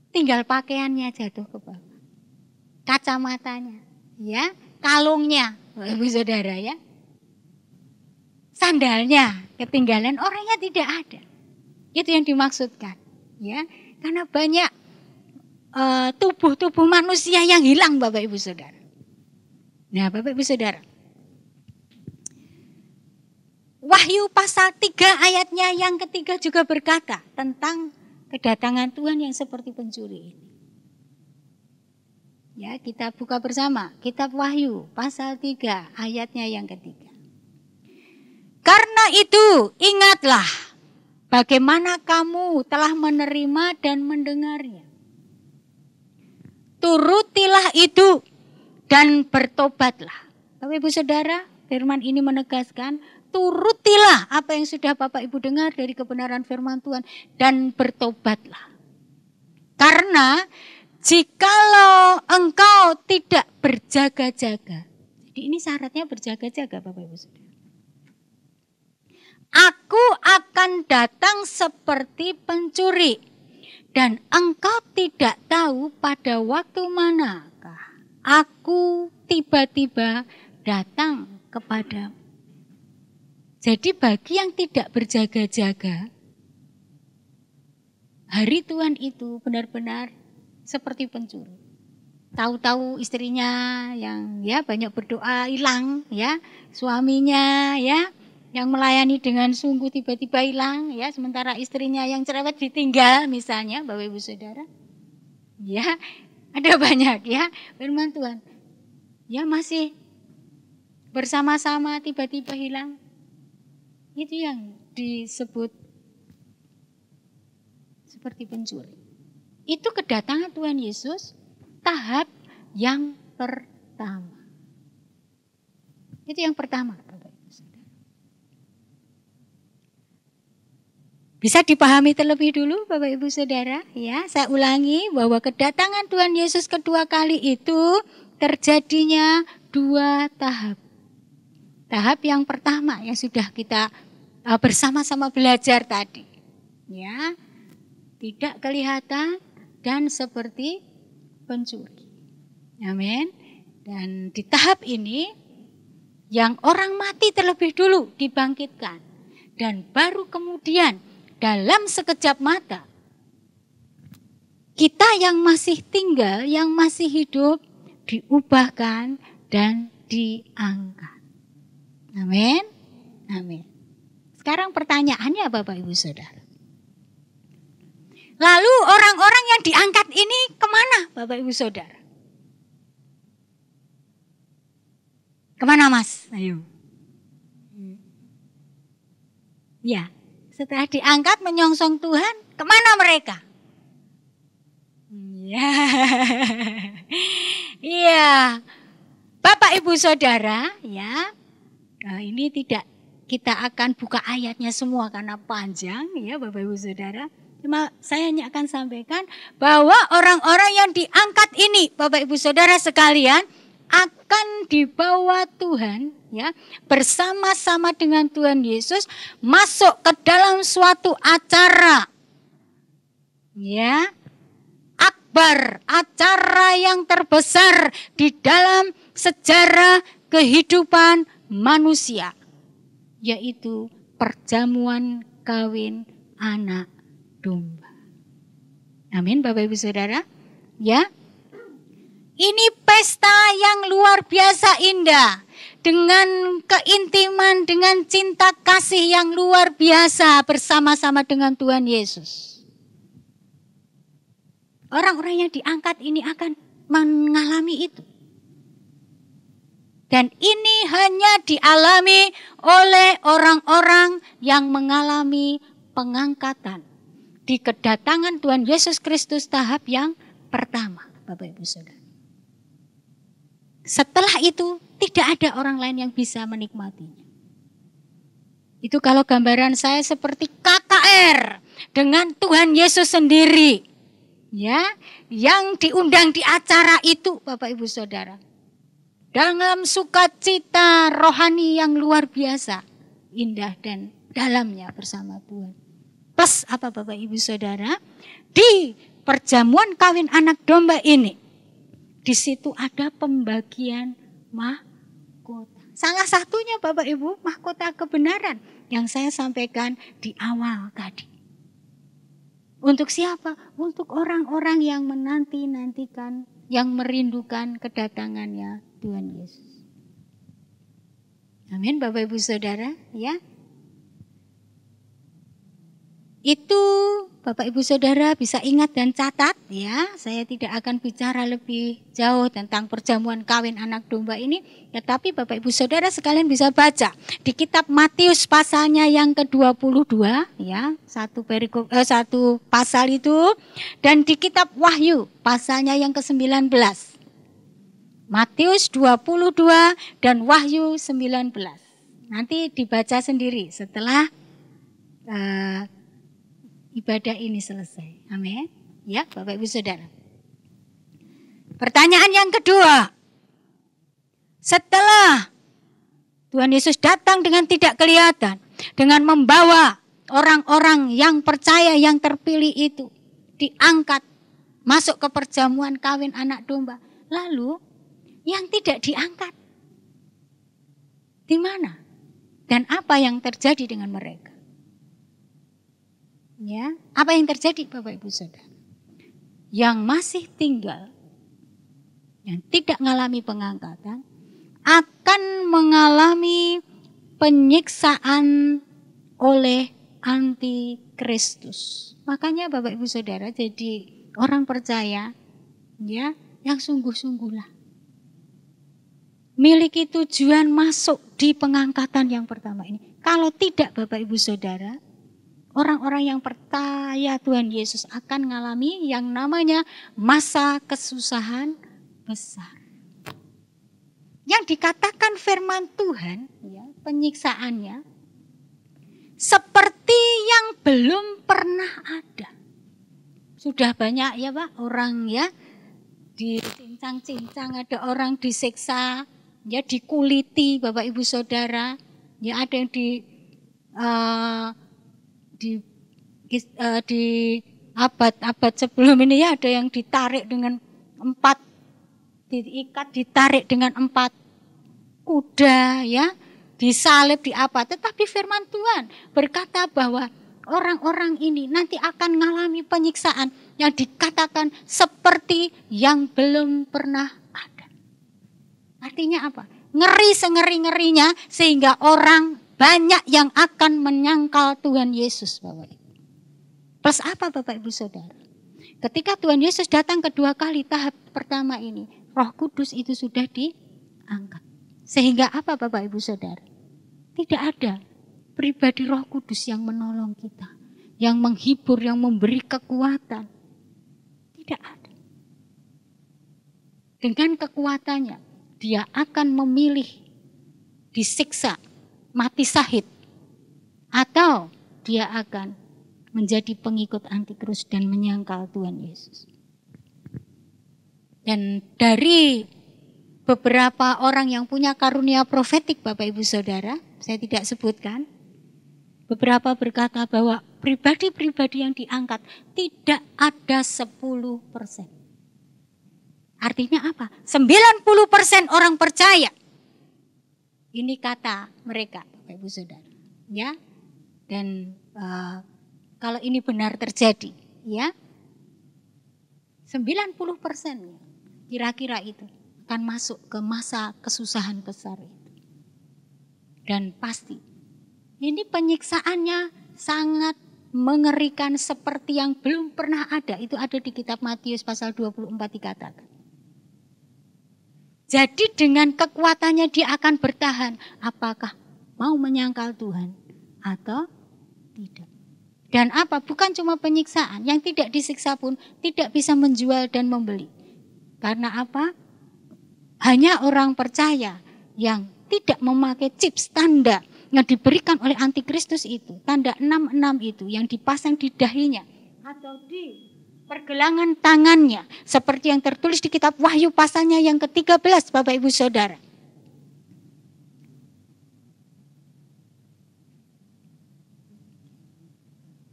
tinggal pakaiannya jatuh ke bawah, kacamatanya, ya, kalungnya Bapak Ibu Saudara, ya, sandalnya ketinggalan, orangnya tidak ada. Itu yang dimaksudkan, ya, karena banyak tubuh-tubuh manusia yang hilang Bapak Ibu Saudara. Nah Bapak Ibu Saudara, Wahyu pasal 3 ayatnya yang ketiga juga berkata tentang kedatangan Tuhan yang seperti pencuri ini. Ya, kita buka bersama kitab Wahyu pasal 3 ayatnya yang ketiga. Karena itu ingatlah bagaimana kamu telah menerima dan mendengarnya. turutilah itu dan bertobatlah. Bapak Ibu Saudara, firman ini menegaskan, turutilah apa yang sudah Bapak Ibu dengar dari kebenaran firman Tuhan dan bertobatlah. Karena jikalau engkau tidak berjaga-jaga, jadi ini syaratnya berjaga-jaga Bapak Ibu Saudara. Aku akan datang seperti pencuri dan engkau tidak tahu pada waktu manakah aku tiba-tiba datang kepadamu. Jadi bagi yang tidak berjaga-jaga, hari Tuhan itu benar-benar seperti pencuri. Tahu-tahu istrinya yang ya banyak berdoa hilang, ya suaminya ya yang melayani dengan sungguh tiba-tiba hilang, ya sementara istrinya yang cerewet ditinggal misalnya, Bapak Ibu Saudara. Ya, ada banyak ya firman Tuhan. Ya masih bersama-sama tiba-tiba hilang. Itu yang disebut seperti pencuri. Itu kedatangan Tuhan Yesus tahap yang pertama. Itu yang pertama. Bisa dipahami terlebih dulu Bapak Ibu Saudara, ya. Saya ulangi bahwa kedatangan Tuhan Yesus kedua kali itu terjadinya 2 tahap. Tahap yang pertama yang sudah kita bersama-sama belajar tadi. Ya. Tidak kelihatan dan seperti pencuri. Amin. Dan di tahap ini yang orang mati terlebih dulu dibangkitkan dan baru kemudian dalam sekejap mata, kita yang masih tinggal, yang masih hidup, diubahkan dan diangkat. Amin. Amin. Sekarang pertanyaannya Bapak Ibu Saudara. Lalu orang-orang yang diangkat ini kemana Bapak Ibu Saudara? Kemana Mas? Ayo. Ya. Setelah diangkat menyongsong Tuhan, kemana mereka? Ya, iya, Bapak Ibu Saudara, ya, ini tidak kita akan buka ayatnya semua karena panjang, ya Bapak Ibu Saudara. Cuma saya hanya akan sampaikan bahwa orang-orang yang diangkat ini, Bapak Ibu Saudara sekalian, akan dibawa Tuhan, ya, bersama-sama dengan Tuhan Yesus masuk ke dalam suatu acara, ya, akbar, acara yang terbesar di dalam sejarah kehidupan manusia, yaitu perjamuan kawin anak domba. Amin Bapak Ibu Saudara, ya. Ini pesta yang luar biasa indah, dengan keintiman, dengan cinta kasih yang luar biasa bersama-sama dengan Tuhan Yesus. Orang-orang yang diangkat ini akan mengalami itu. Dan ini hanya dialami oleh orang-orang yang mengalami pengangkatan di kedatangan Tuhan Yesus Kristus tahap yang pertama, Bapak Ibu Saudara. Setelah itu tidak ada orang lain yang bisa menikmatinya. Itu kalau gambaran saya seperti KKR dengan Tuhan Yesus sendiri, ya, yang diundang di acara itu Bapak Ibu Saudara. Dalam sukacita rohani yang luar biasa, indah dan dalamnya bersama Tuhan. Plus apa Bapak Ibu Saudara? Di perjamuan kawin anak domba ini, di situ ada pembagian mahkota. Salah satunya Bapak Ibu, mahkota kebenaran yang saya sampaikan di awal tadi. Untuk siapa? Untuk orang-orang yang menanti-nantikan, yang merindukan kedatangannya Tuhan Yesus. Amin Bapak Ibu Saudara, ya. Itu Bapak Ibu Saudara bisa ingat dan catat ya. Saya tidak akan bicara lebih jauh tentang perjamuan kawin anak domba ini, tetapi Bapak Ibu Saudara sekalian bisa baca di kitab Matius pasalnya yang ke-22 ya, satu pasal itu, dan di kitab Wahyu pasalnya yang ke-19. Matius 22 dan Wahyu 19. Nanti dibaca sendiri setelah ibadah ini selesai. Amin. Ya, Bapak Ibu Saudara. Pertanyaan yang kedua. Setelah Tuhan Yesus datang dengan tidak kelihatan, dengan membawa orang-orang yang percaya, yang terpilih itu diangkat masuk ke perjamuan kawin anak domba. Lalu yang tidak diangkat di mana? Dan apa yang terjadi dengan mereka? Ya, apa yang terjadi Bapak Ibu Saudara? Yang masih tinggal, yang tidak mengalami pengangkatan, akan mengalami penyiksaan oleh antikristus. Makanya Bapak Ibu Saudara jadi orang percaya ya, yang sungguh-sungguhlah. Miliki tujuan masuk di pengangkatan yang pertama ini. Kalau tidak Bapak Ibu Saudara, orang-orang yang percaya Tuhan Yesus akan mengalami yang namanya masa kesusahan besar. Yang dikatakan firman Tuhan, ya, penyiksaannya seperti yang belum pernah ada. Sudah banyak ya Pak, orang ya dicincang-cincang, ada orang disiksa, ya dikuliti Bapak Ibu Saudara, ya ada yang di abad-abad sebelum ini ya, ada yang ditarik dengan 4, ditarik dengan 4 kuda ya, disalib di apa. Tetapi firman Tuhan berkata bahwa orang-orang ini nanti akan mengalami penyiksaan yang dikatakan seperti yang belum pernah ada. Artinya apa? Ngeri sengeri-ngerinya sehingga orang banyak yang akan menyangkal Tuhan Yesus, Bapak Ibu. Plus apa Bapak Ibu Saudara? Ketika Tuhan Yesus datang kedua kali, tahap pertama ini, Roh Kudus itu sudah diangkat. Sehingga apa Bapak Ibu Saudara? Tidak ada pribadi Roh Kudus yang menolong kita, yang menghibur, yang memberi kekuatan. Tidak ada. Dengan kekuatannya, dia akan memilih disiksa, mati syahid, atau dia akan menjadi pengikut antikristus dan menyangkal Tuhan Yesus. Dan dari beberapa orang yang punya karunia profetik Bapak Ibu Saudara, saya tidak sebutkan, beberapa berkata bahwa pribadi-pribadi yang diangkat tidak ada 10%. Artinya apa? 90% orang percaya. Ini kata mereka, Bapak Ibu Saudara, ya. Dan kalau ini benar terjadi, ya, 90% kira-kira itu akan masuk ke masa kesusahan besar itu. Dan pasti ini penyiksaannya sangat mengerikan seperti yang belum pernah ada. Itu ada di kitab Matius pasal 24 dikatakan. Jadi dengan kekuatannya dia akan bertahan. Apakah mau menyangkal Tuhan atau tidak. Dan apa? Bukan cuma penyiksaan. Yang tidak disiksa pun tidak bisa menjual dan membeli. Karena apa? Hanya orang percaya yang tidak memakai chip tanda yang diberikan oleh antikristus itu. Tanda 66 itu yang dipasang di dahinya. Atau di pergelangan tangannya, seperti yang tertulis di kitab Wahyu pasalnya yang ke-13 Bapak Ibu Saudara.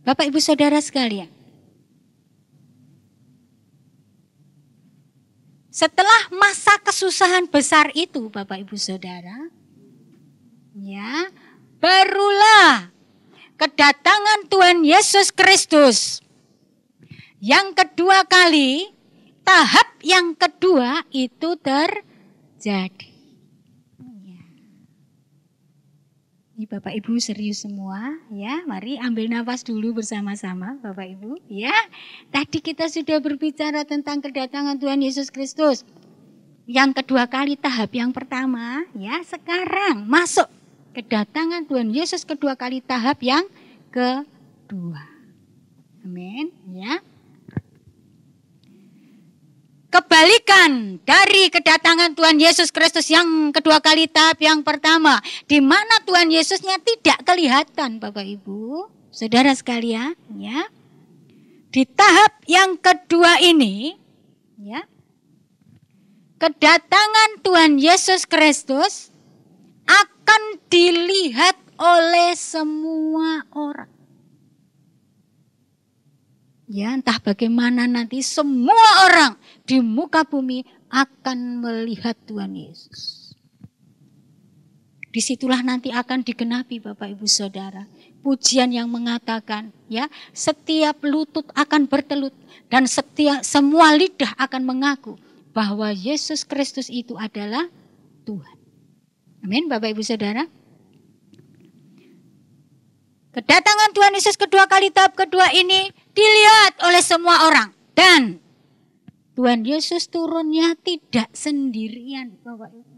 Bapak Ibu Saudara sekalian, setelah masa kesusahan besar itu Bapak Ibu Saudara, ya, barulah kedatangan Tuhan Yesus Kristus. Yang kedua kali, tahap yang kedua itu terjadi. Ini Bapak Ibu serius semua ya. Mari ambil nafas dulu bersama-sama Bapak Ibu ya. Tadi kita sudah berbicara tentang kedatangan Tuhan Yesus Kristus. Yang kedua kali tahap yang pertama ya. Sekarang masuk kedatangan Tuhan Yesus kedua kali tahap yang kedua. Amin ya. Kebalikan dari kedatangan Tuhan Yesus Kristus yang kedua kali tahap yang pertama, di mana Tuhan Yesusnya tidak kelihatan, Bapak Ibu, saudara sekalian, ya. Di tahap yang kedua ini, ya, kedatangan Tuhan Yesus Kristus akan dilihat oleh semua orang. Ya, entah bagaimana nanti semua orang di muka bumi akan melihat Tuhan Yesus. Disitulah nanti akan digenapi Bapak Ibu Saudara. Pujian yang mengatakan ya, setiap lutut akan bertelut dan semua lidah akan mengaku bahwa Yesus Kristus itu adalah Tuhan. Amin Bapak Ibu Saudara. Kedatangan Tuhan Yesus kedua kali tahap kedua ini dilihat oleh semua orang. Dan Tuhan Yesus turunnya tidak sendirian, Bapak Ibu.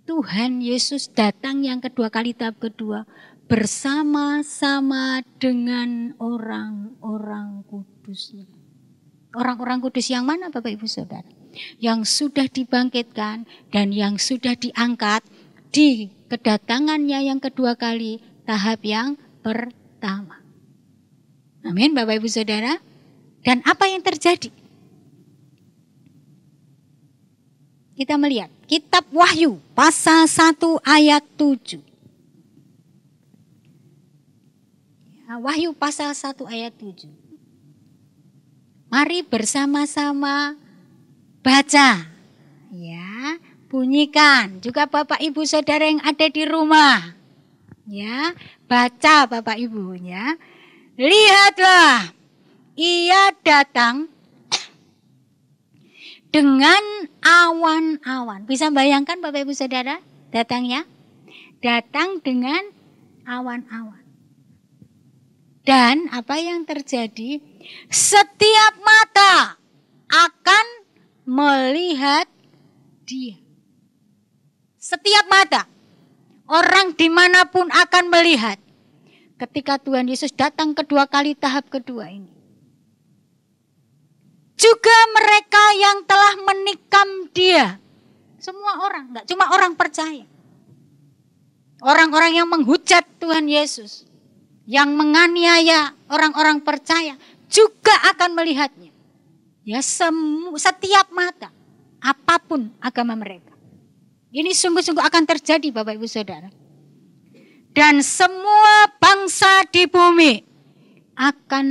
Tuhan Yesus datang yang kedua kali tahap kedua bersama-sama dengan orang-orang kudusnya. Orang-orang kudus yang mana Bapak Ibu Saudara? Yang sudah dibangkitkan dan yang sudah diangkat di kedatangannya yang kedua kali tahap yang pertama. Amin Bapak Ibu Saudara. Dan apa yang terjadi? Kita melihat kitab Wahyu pasal 1 ayat 7. Ya, Wahyu pasal 1 ayat 7. Mari bersama-sama baca. Ya, bunyikan juga Bapak Ibu Saudara yang ada di rumah. Ya, baca Bapak Ibu ya. Lihatlah, ia datang dengan awan-awan. Bisa bayangkan Bapak Ibu Saudara datangnya? Datang dengan awan-awan. Dan apa yang terjadi? Setiap mata akan melihat dia. Setiap mata. Orang dimanapun akan melihat ketika Tuhan Yesus datang kedua kali tahap kedua ini. Juga mereka yang telah menikam dia. Semua orang, enggak cuma orang percaya. Orang-orang yang menghujat Tuhan Yesus. Yang menganiaya orang-orang percaya juga akan melihatnya. Ya, setiap mata, apapun agama mereka. Ini sungguh-sungguh akan terjadi Bapak Ibu Saudara. Dan semua bangsa di bumi akan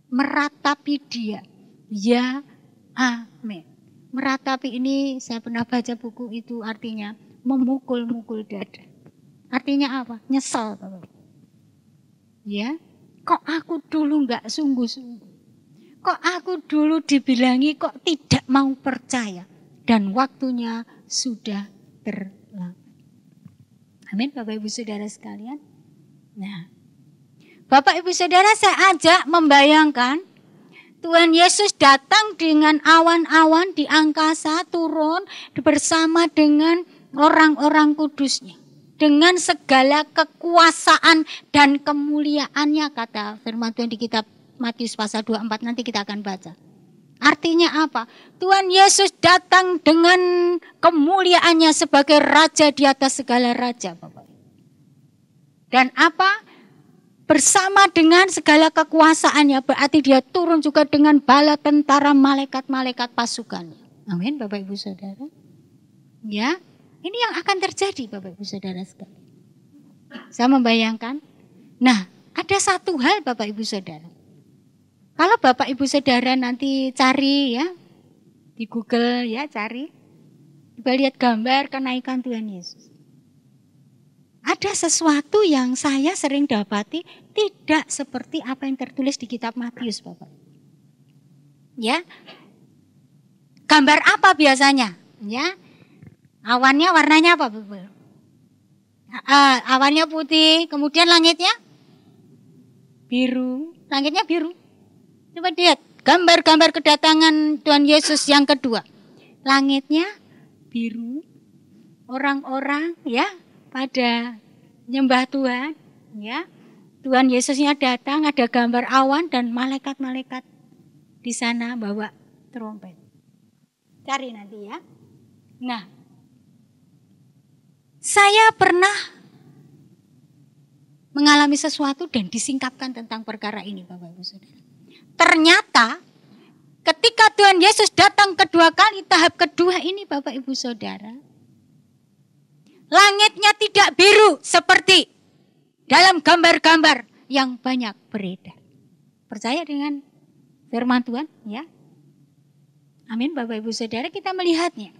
meratapi dia. Ya, amin. Meratapi ini saya pernah baca buku itu artinya memukul-mukul dada. Artinya apa? Nyesal Bapak. Ya, kok aku dulu enggak sungguh-sungguh. Kok aku dulu dibilangi kok tidak mau percaya. Dan waktunya sudah terlambat. Amin Bapak Ibu Saudara sekalian. Nah, Bapak Ibu Saudara saya ajak membayangkan Tuhan Yesus datang dengan awan-awan di angkasa turun bersama dengan orang-orang kudusnya. Dengan segala kekuasaan dan kemuliaannya kata firman Tuhan di kitab Matius pasal 24 nanti kita akan baca. Artinya apa? Tuhan Yesus datang dengan kemuliaannya sebagai raja di atas segala raja, Bapak. Dan apa? Bersama dengan segala kekuasaannya, berarti dia turun juga dengan bala tentara malaikat-malaikat pasukannya. Amin, Bapak Ibu Saudara. Ya, ini yang akan terjadi, Bapak Ibu Saudara sekalian. Saya membayangkan. Nah, ada satu hal Bapak Ibu Saudara. Kalau Bapak Ibu Saudara nanti cari ya, di Google ya cari, coba lihat gambar kenaikan Tuhan Yesus. Ada sesuatu yang saya sering dapati tidak seperti apa yang tertulis di kitab Matius Bapak. Ya, gambar apa biasanya? Ya, Awannya warnanya apa? Awannya putih, kemudian langitnya biru. Langitnya biru. Coba lihat gambar-gambar kedatangan Tuhan Yesus yang kedua. Langitnya biru. Orang-orang ya pada nyembah Tuhan, ya. Tuhan Yesusnya datang, ada gambar awan dan malaikat-malaikat di sana bawa trompet. Cari nanti ya. Nah, saya pernah mengalami sesuatu dan disingkapkan tentang perkara ini, Bapak Ibu Saudara. Ternyata ketika Tuhan Yesus datang kedua kali, tahap kedua ini Bapak Ibu Saudara, langitnya tidak biru seperti dalam gambar-gambar yang banyak beredar. Percaya dengan firman Tuhan ya? Amin Bapak Ibu Saudara, kita melihatnya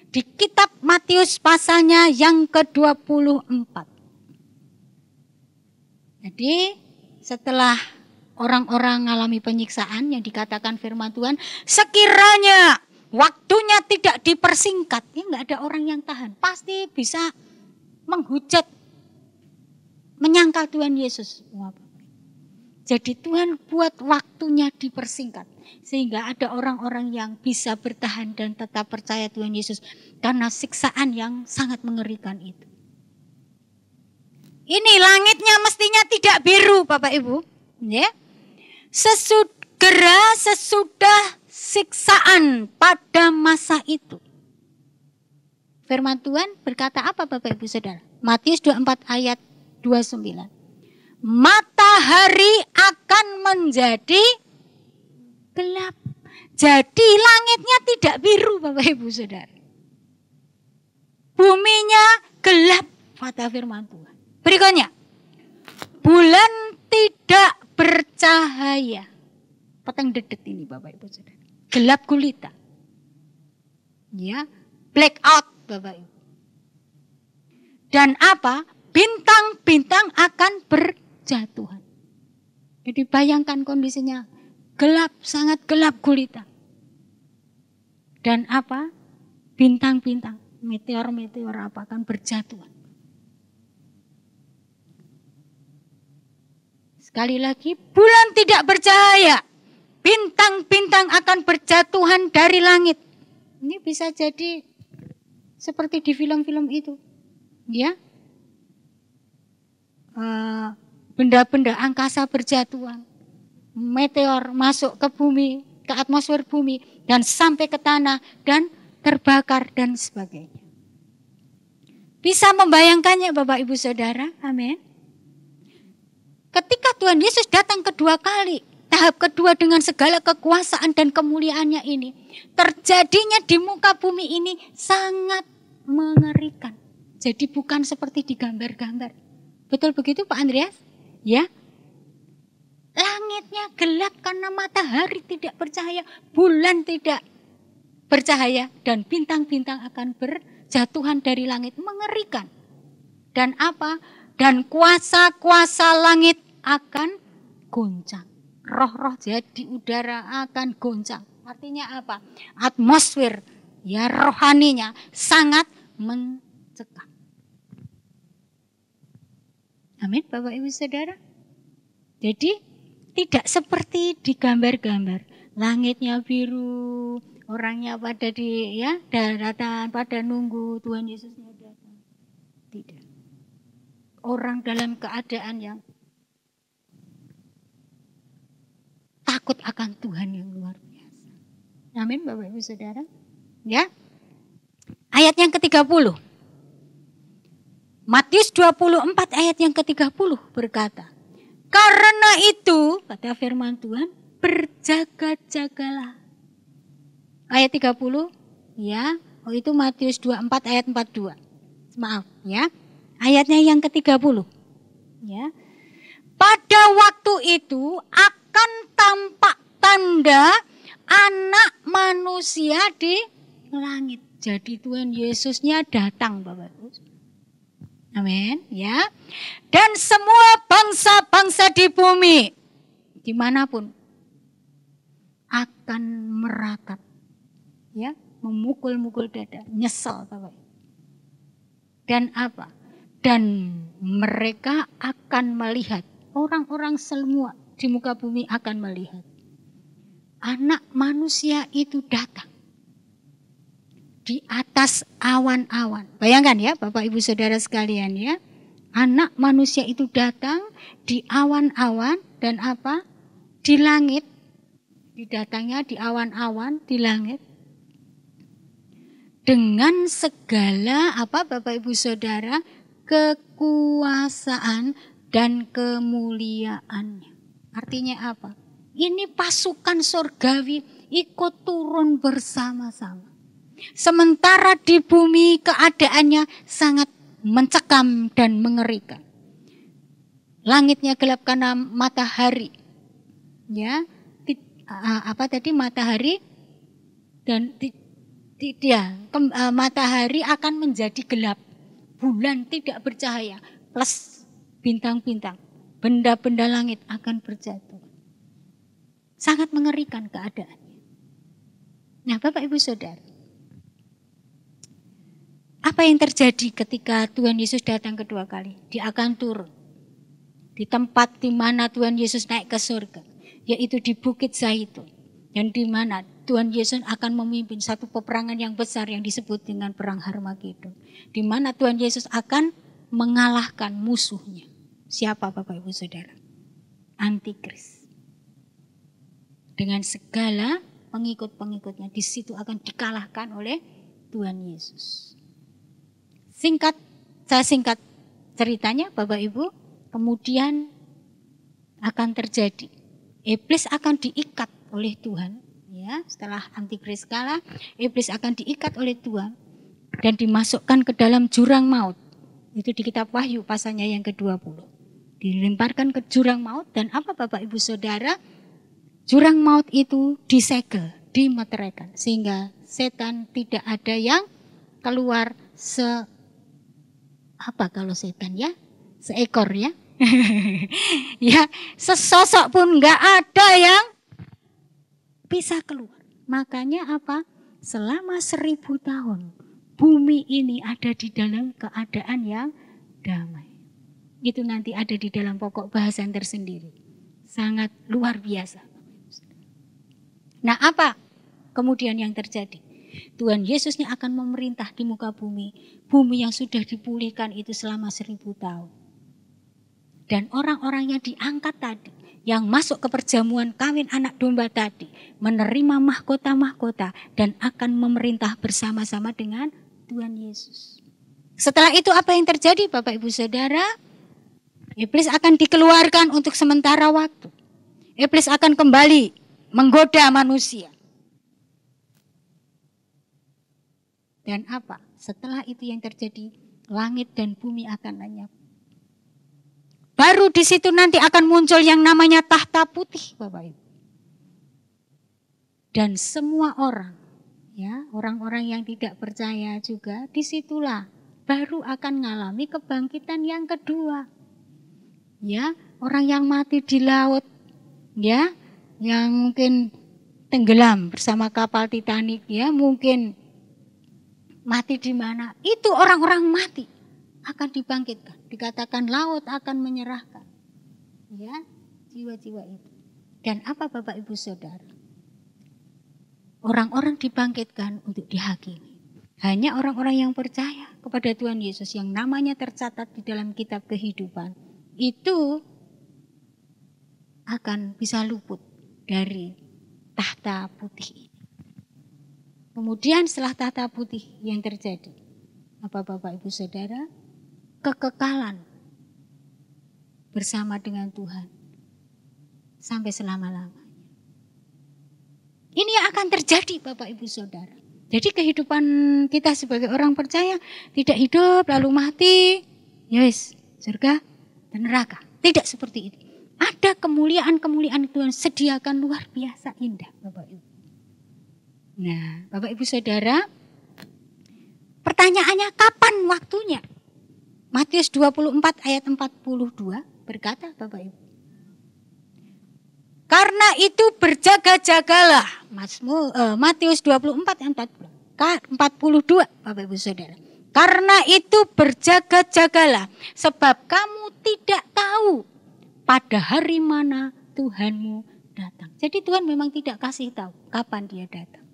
di kitab Matius pasalnya yang ke-24. Jadi setelah orang-orang mengalami penyiksaan yang dikatakan firman Tuhan, sekiranya waktunya tidak dipersingkat, ya nggak ada orang yang tahan, pasti bisa menghujat, menyangkal Tuhan Yesus. Jadi Tuhan buat waktunya dipersingkat. Sehingga ada orang-orang yang bisa bertahan dan tetap percaya Tuhan Yesus. Karena siksaan yang sangat mengerikan itu. Ini langitnya mestinya tidak biru Bapak Ibu. Ya. Sesudah siksaan pada masa itu. Firman Tuhan berkata apa Bapak Ibu Saudara? Matius 24 ayat 29. Matahari akan menjadi gelap. Jadi langitnya tidak biru Bapak Ibu Saudara. Buminya gelap kata firman Tuhan. Berikutnya. Bulan tidak bercahaya. Petang dedet ini Bapak Ibu Saudara. Gelap gulita. Ya, black out Bapak Ibu. Dan apa? Bintang-bintang akan berjatuhan. Jadi bayangkan kondisinya gelap, sangat gelap gulita. Dan apa? Bintang-bintang, meteor-meteor apa akan berjatuhan. Sekali lagi, bulan tidak bercahaya. Bintang-bintang akan berjatuhan dari langit. Ini bisa jadi seperti di film-film itu. Ya. Benda-benda angkasa berjatuhan. Meteor masuk ke bumi, ke atmosfer bumi, dan sampai ke tanah, dan terbakar, dan sebagainya. Bisa membayangkannya Bapak Ibu Saudara, amin. Ketika Tuhan Yesus datang kedua kali, tahap kedua dengan segala kekuasaan dan kemuliaannya ini, terjadinya di muka bumi ini sangat mengerikan. Jadi bukan seperti di gambar-gambar. Betul begitu Pak Andreas? Ya. Langitnya gelap karena matahari tidak bercahaya, bulan tidak bercahaya, dan bintang-bintang akan berjatuhan dari langit, mengerikan. Dan apa? Dan kuasa-kuasa langit akan goncang. Roh-roh jadi udara akan goncang. Artinya apa? Atmosfer ya rohaninya sangat mencekam. Amin Bapak Ibu Saudara. Jadi tidak seperti di gambar-gambar. Langitnya biru, orangnya pada di ya daratan pada nunggu Tuhan Yesusnya datang. Tidak. Orang dalam keadaan yang takut akan Tuhan yang luar biasa. Amin Bapak Ibu Saudara. Ya. Ayat yang ke-30. Matius 24 ayat yang ke-30 berkata, karena itu, kata firman Tuhan, berjaga-jagalah. Ayat 30, ya, itu Matius 24 ayat 42. Maaf, ya. Ayatnya yang ke-30. Ya. Pada waktu itu akan tampak tanda anak manusia di langit. Jadi Tuhan Yesusnya datang, Bapak Ibu. Amin, ya. Dan semua bangsa-bangsa di bumi, dimanapun, akan meratap, ya, memukul-mukul dada, nyesal, Bapak. Dan apa? Dan mereka akan melihat, orang-orang semua di muka bumi akan melihat. Anak manusia itu datang di atas awan-awan. Bayangkan ya Bapak Ibu Saudara sekalian ya. Anak manusia itu datang di awan-awan dan apa? Di langit. Didatangnya di awan-awan, di langit. Dengan segala apa Bapak Ibu Saudara, kekuasaan dan kemuliaannya. Artinya apa? Ini pasukan surgawi ikut turun bersama-sama. Sementara di bumi keadaannya sangat mencekam dan mengerikan. Langitnya gelap karena matahari. Ya, matahari dan matahari akan menjadi gelap. Bulan tidak bercahaya, plus bintang-bintang. Benda-benda langit akan berjatuh. Sangat mengerikan keadaannya. Nah, Bapak Ibu Saudara, apa yang terjadi ketika Tuhan Yesus datang kedua kali? Dia akan turun di tempat di mana Tuhan Yesus naik ke surga, yaitu di Bukit Zaitun. Dan di mana Tuhan Yesus akan memimpin satu peperangan yang besar yang disebut dengan Perang Harmagedon. Di mana Tuhan Yesus akan mengalahkan musuhnya. Siapa Bapak Ibu Saudara? Antikris. Dengan segala pengikut-pengikutnya, di situ akan dikalahkan oleh Tuhan Yesus. Saya singkat ceritanya Bapak Ibu, kemudian akan terjadi. Iblis akan diikat oleh Tuhan, ya, setelah antikris kalah, iblis akan diikat oleh Tuhan dan dimasukkan ke dalam jurang maut. Itu di kitab Wahyu pasalnya yang ke-20. Dilemparkan ke jurang maut dan apa Bapak Ibu Saudara? Jurang maut itu disegel, dimeteraikan sehingga setan tidak ada yang keluar seekor ya. Ya, sesosok pun enggak ada yang bisa keluar. Makanya apa? Selama 1000 tahun bumi ini ada di dalam keadaan yang damai. Itu nanti ada di dalam pokok bahasan tersendiri. Sangat luar biasa. Nah, apa kemudian yang terjadi? Tuhan Yesusnya akan memerintah di muka bumi. Bumi yang sudah dipulihkan itu selama 1000 tahun. Dan orang-orang yang diangkat tadi, yang masuk ke perjamuan kawin anak domba tadi, menerima mahkota-mahkota dan akan memerintah bersama-sama dengan Tuhan Yesus. Setelah itu apa yang terjadi Bapak Ibu Saudara? Iblis akan dikeluarkan untuk sementara waktu. Iblis akan kembali menggoda manusia. Dan apa? Setelah itu yang terjadi, langit dan bumi akan lenyap. Baru di situ nanti akan muncul yang namanya tahta putih, Bapak Ibu. Dan semua orang, ya, orang-orang yang tidak percaya juga, disitulah baru akan mengalami kebangkitan yang kedua. Ya, orang yang mati di laut, ya, yang mungkin tenggelam bersama kapal Titanic, ya, mungkin mati di mana, itu orang-orang mati akan dibangkitkan. Dikatakan laut akan menyerahkan, ya, jiwa-jiwa itu. Dan apa Bapak Ibu Saudara? Orang-orang dibangkitkan untuk dihakimi. Hanya orang-orang yang percaya kepada Tuhan Yesus yang namanya tercatat di dalam kitab kehidupan itu akan bisa luput dari tahta putih ini. Kemudian setelah tahta putih yang terjadi, apa Bapak Ibu Saudara? Kekekalan bersama dengan Tuhan sampai selama-lamanya. Ini yang akan terjadi Bapak Ibu Saudara. Jadi kehidupan kita sebagai orang percaya tidak hidup lalu mati, yes, surga dan neraka. Tidak seperti itu. Ada kemuliaan-kemuliaan Tuhan sediakan luar biasa indah Bapak Ibu. Nah, Bapak Ibu Saudara, pertanyaannya kapan waktunya? Matius 24 ayat 42 berkata Bapak Ibu. Karena itu berjaga-jagalah. Matius 24 ayat 42 Bapak Ibu Saudara. Karena itu berjaga-jagalah, sebab kamu tidak tahu pada hari mana Tuhanmu datang. Jadi Tuhan memang tidak kasih tahu kapan dia datang.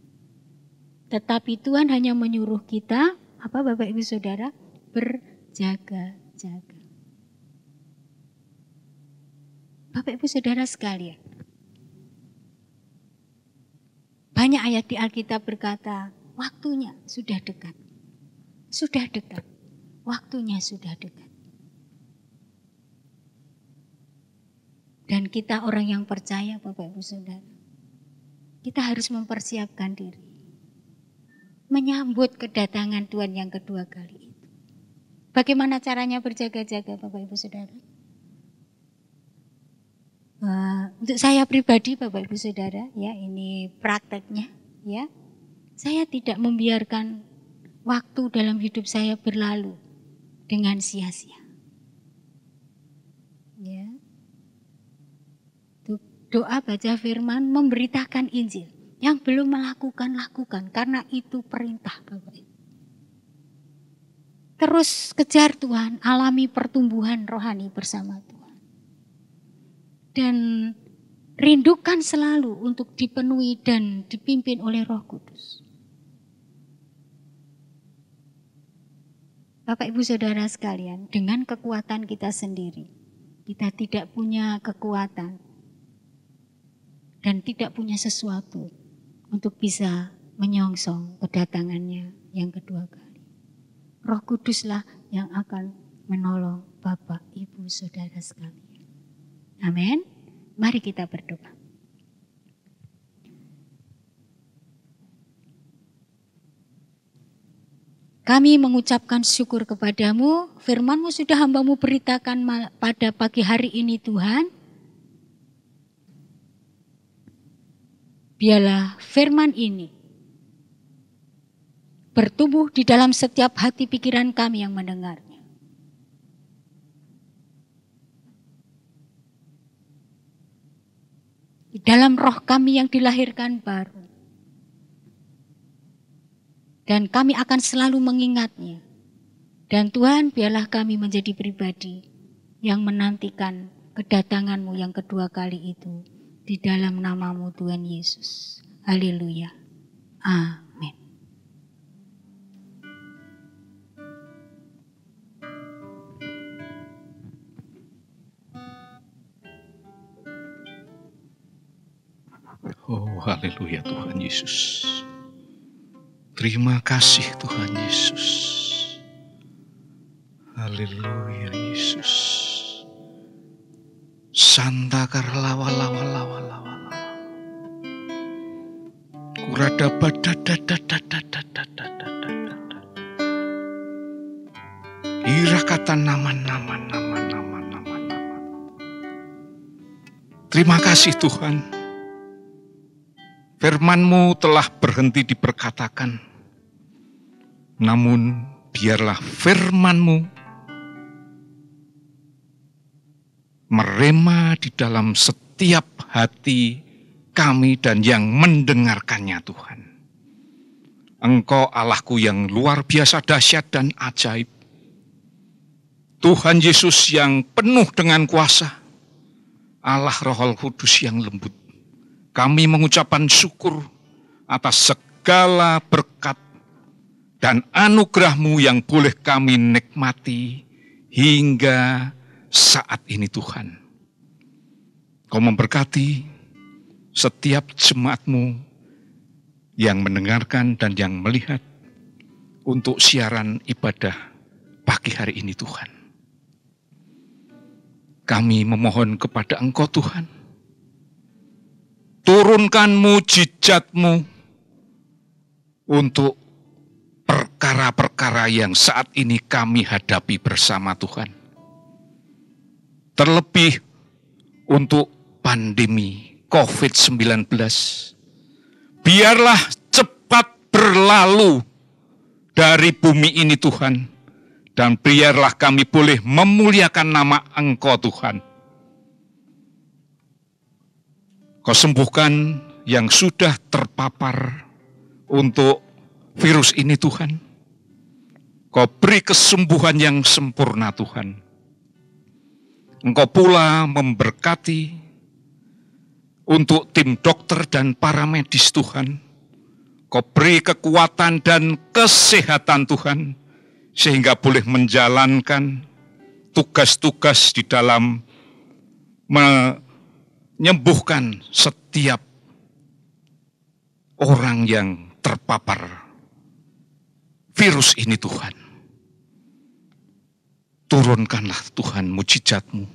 Tetapi Tuhan hanya menyuruh kita, apa Bapak Ibu Saudara? Berjaga-jaga. Bapak Ibu Saudara sekalian, banyak ayat di Alkitab berkata, waktunya sudah dekat. Sudah dekat. Waktunya sudah dekat. Dan kita orang yang percaya Bapak Ibu Saudara, kita harus mempersiapkan diri. Menyambut kedatangan Tuhan yang kedua kali itu. Bagaimana caranya berjaga-jaga Bapak Ibu Saudara? Untuk saya pribadi Bapak Ibu Saudara, ya ini prakteknya, ya. Saya tidak membiarkan waktu dalam hidup saya berlalu dengan sia-sia. Ya. Doa, baca firman, memberitakan Injil. Yang belum melakukan, lakukan. Karena itu perintah Bapak. Terus kejar Tuhan, alami pertumbuhan rohani bersama Tuhan. Dan rindukan selalu untuk dipenuhi dan dipimpin oleh Roh Kudus. Bapak Ibu Saudara sekalian, dengan kekuatan kita sendiri, kita tidak punya kekuatan dan tidak punya sesuatu untuk bisa menyongsong kedatangannya yang kedua kali. Roh Kuduslah yang akan menolong Bapak Ibu Saudara sekalian. Amin. Mari kita berdoa. Kami mengucapkan syukur kepadamu, firman-Mu sudah hamba-Mu beritakan pada pagi hari ini Tuhan. Biarlah firman ini bertumbuh di dalam setiap hati pikiran kami yang mendengarnya. Di dalam roh kami yang dilahirkan baru. Dan kami akan selalu mengingatnya. Dan Tuhan, biarlah kami menjadi pribadi yang menantikan kedatangan-Mu yang kedua kali itu. Di dalam nama-Mu Tuhan Yesus. Haleluya. Amin. Oh, haleluya Tuhan Yesus. Terima kasih Tuhan Yesus. Haleluya Yesus. Santa karlawa lawa lawa lawa lawa. Kurada badadadadadadadadadadadadadad. Ira kata nama. Terima kasih Tuhan. Firman-Mu telah berhenti diperkatakan. Namun biarlah firman-Mu merema di dalam setiap hati kami dan yang mendengarkannya Tuhan. Engkau Allahku yang luar biasa dahsyat dan ajaib. Tuhan Yesus yang penuh dengan kuasa. Allah Roh Kudus yang lembut. Kami mengucapkan syukur atas segala berkat dan anugerah-Mu yang boleh kami nikmati hingga saat ini Tuhan. Kau memberkati setiap jemaat-Mu yang mendengarkan dan yang melihat untuk siaran ibadah pagi hari ini Tuhan. Kami memohon kepada Engkau Tuhan. Turunkan mujizat-Mu untuk perkara-perkara yang saat ini kami hadapi bersama Tuhan. Terlebih untuk pandemi COVID-19. Biarlah cepat berlalu dari bumi ini Tuhan. Dan biarlah kami boleh memuliakan nama Engkau Tuhan. Kau sembuhkan yang sudah terpapar untuk virus ini Tuhan. Kau beri kesembuhan yang sempurna Tuhan. Engkau pula memberkati untuk tim dokter dan para medis Tuhan. Kau beri kekuatan dan kesehatan Tuhan, sehingga boleh menjalankan tugas-tugas di dalam menyembuhkan setiap orang yang terpapar virus ini Tuhan. Turunkanlah Tuhan mujizat-Mu.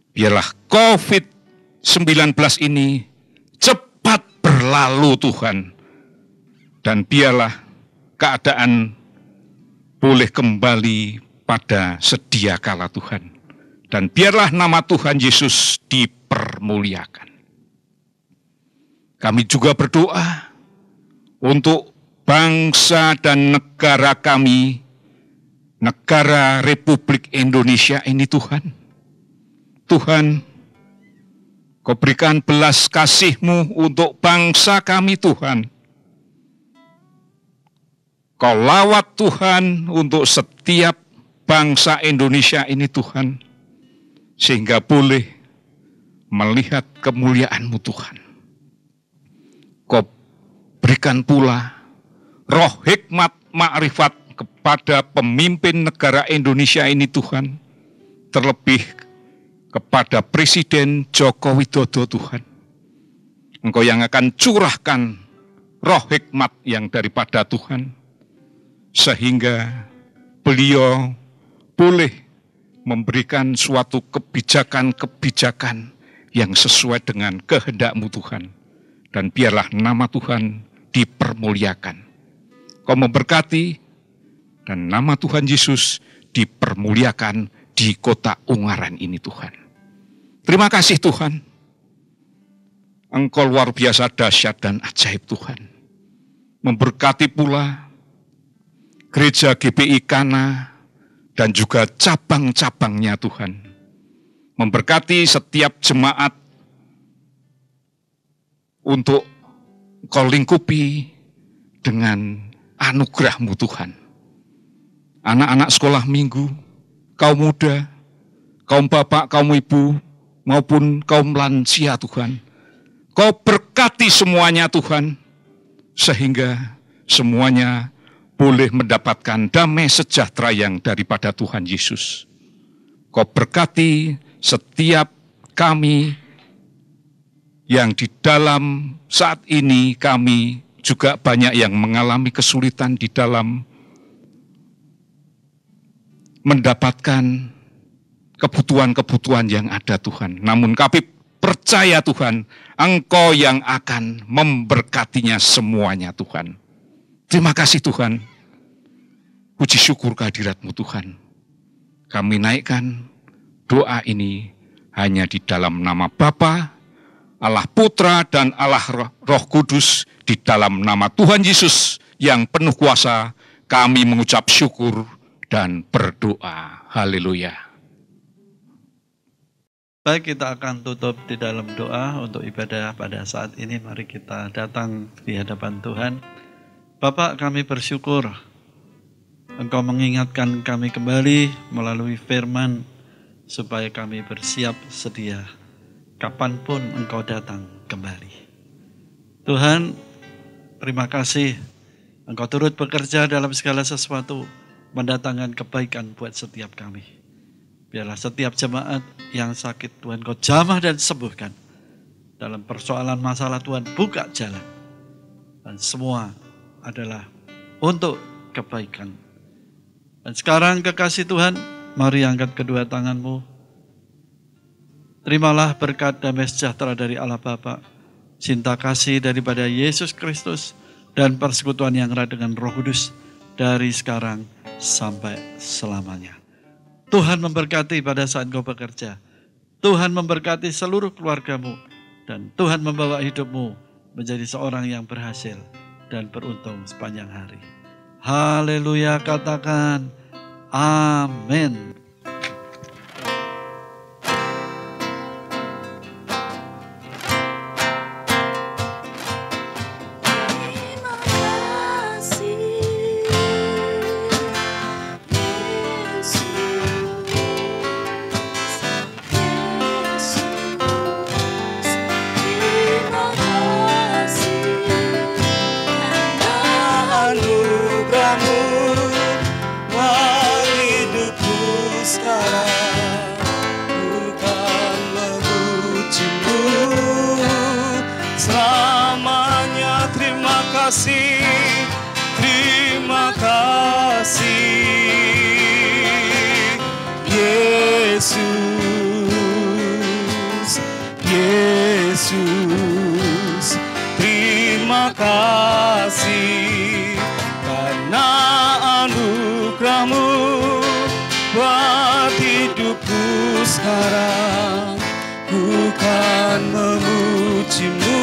Biarlah COVID-19 ini cepat berlalu Tuhan. Dan biarlah keadaan boleh kembali pada sedia kala Tuhan. Dan biarlah nama Tuhan Yesus dipermuliakan. Kami juga berdoa untuk bangsa dan negara kami, negara Republik Indonesia ini Tuhan. Tuhan, Kau berikan belas kasih-Mu untuk bangsa kami Tuhan. Kau lawat Tuhan untuk setiap bangsa Indonesia ini Tuhan. Sehingga boleh melihat kemuliaan-Mu Tuhan. Kau berikan pula roh hikmat makrifat kepada pemimpin negara Indonesia ini Tuhan, terlebih kepada Presiden Joko Widodo Tuhan. Engkau yang akan curahkan roh hikmat yang daripada Tuhan, sehingga beliau boleh memberikan suatu kebijakan-kebijakan yang sesuai dengan kehendak-Mu Tuhan. Dan biarlah nama Tuhan dipermuliakan. Kau memberkati dan nama Tuhan Yesus dipermuliakan di kota Ungaran ini Tuhan. Terima kasih Tuhan. Engkau luar biasa dahsyat dan ajaib Tuhan. Memberkati pula gereja GBI Kana dan juga cabang-cabangnya Tuhan. Memberkati setiap jemaat untuk Kau lingkupi dengan anugerah-Mu Tuhan. Anak-anak sekolah minggu, kaum muda, kaum bapak, kaum ibu, maupun kaum lansia Tuhan. Kau berkati semuanya Tuhan, sehingga semuanya boleh mendapatkan damai sejahtera yang daripada Tuhan Yesus. Kau berkati setiap kami yang di dalam saat ini kami juga banyak yang mengalami kesulitan di dalam mendapatkan kebutuhan-kebutuhan yang ada Tuhan. Namun kami percaya Tuhan, Engkau yang akan memberkatinya semuanya Tuhan. Terima kasih Tuhan. Puji syukur kehadirat-Mu Tuhan. Kami naikkan doa ini hanya di dalam nama Bapa, Allah Putra dan Allah Roh Kudus, di dalam nama Tuhan Yesus yang penuh kuasa, kami mengucap syukur dan berdoa. Haleluya. Baik, kita akan tutup di dalam doa untuk ibadah pada saat ini. Mari kita datang di hadapan Tuhan. Bapak, kami bersyukur Engkau mengingatkan kami kembali melalui firman supaya kami bersiap sedia kapanpun Engkau datang kembali. Tuhan, terima kasih Engkau turut bekerja dalam segala sesuatu, mendatangkan kebaikan buat setiap kami. Biarlah setiap jemaat yang sakit Tuhan Kau jamah dan sembuhkan. Dalam persoalan masalah Tuhan buka jalan. Dan semua adalah untuk kebaikan. Dan sekarang kekasih Tuhan, mari angkat kedua tanganmu. Terimalah berkat damai sejahtera dari Allah Bapa, cinta kasih daripada Yesus Kristus, dan persekutuan yang erat dengan Roh Kudus dari sekarang sampai selamanya. Tuhan memberkati pada saat kau bekerja. Tuhan memberkati seluruh keluargamu. Dan Tuhan membawa hidupmu menjadi seorang yang berhasil dan beruntung sepanjang hari. Haleluya, katakan amin. selamanya. Terima kasih, terima kasih Yesus, Yesus. Terima kasih karena anugerah-Mu buat hidupku sekarang. Ku kan memuji-Mu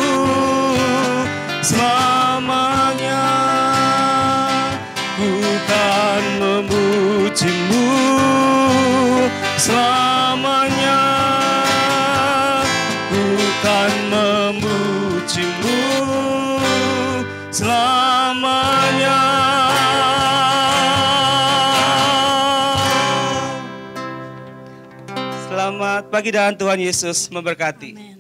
selamanya. Ku kan memuji-Mu selamanya. Ku kan memuji-Mu selamanya. Selamat pagi dan Tuhan Yesus memberkati. Amen.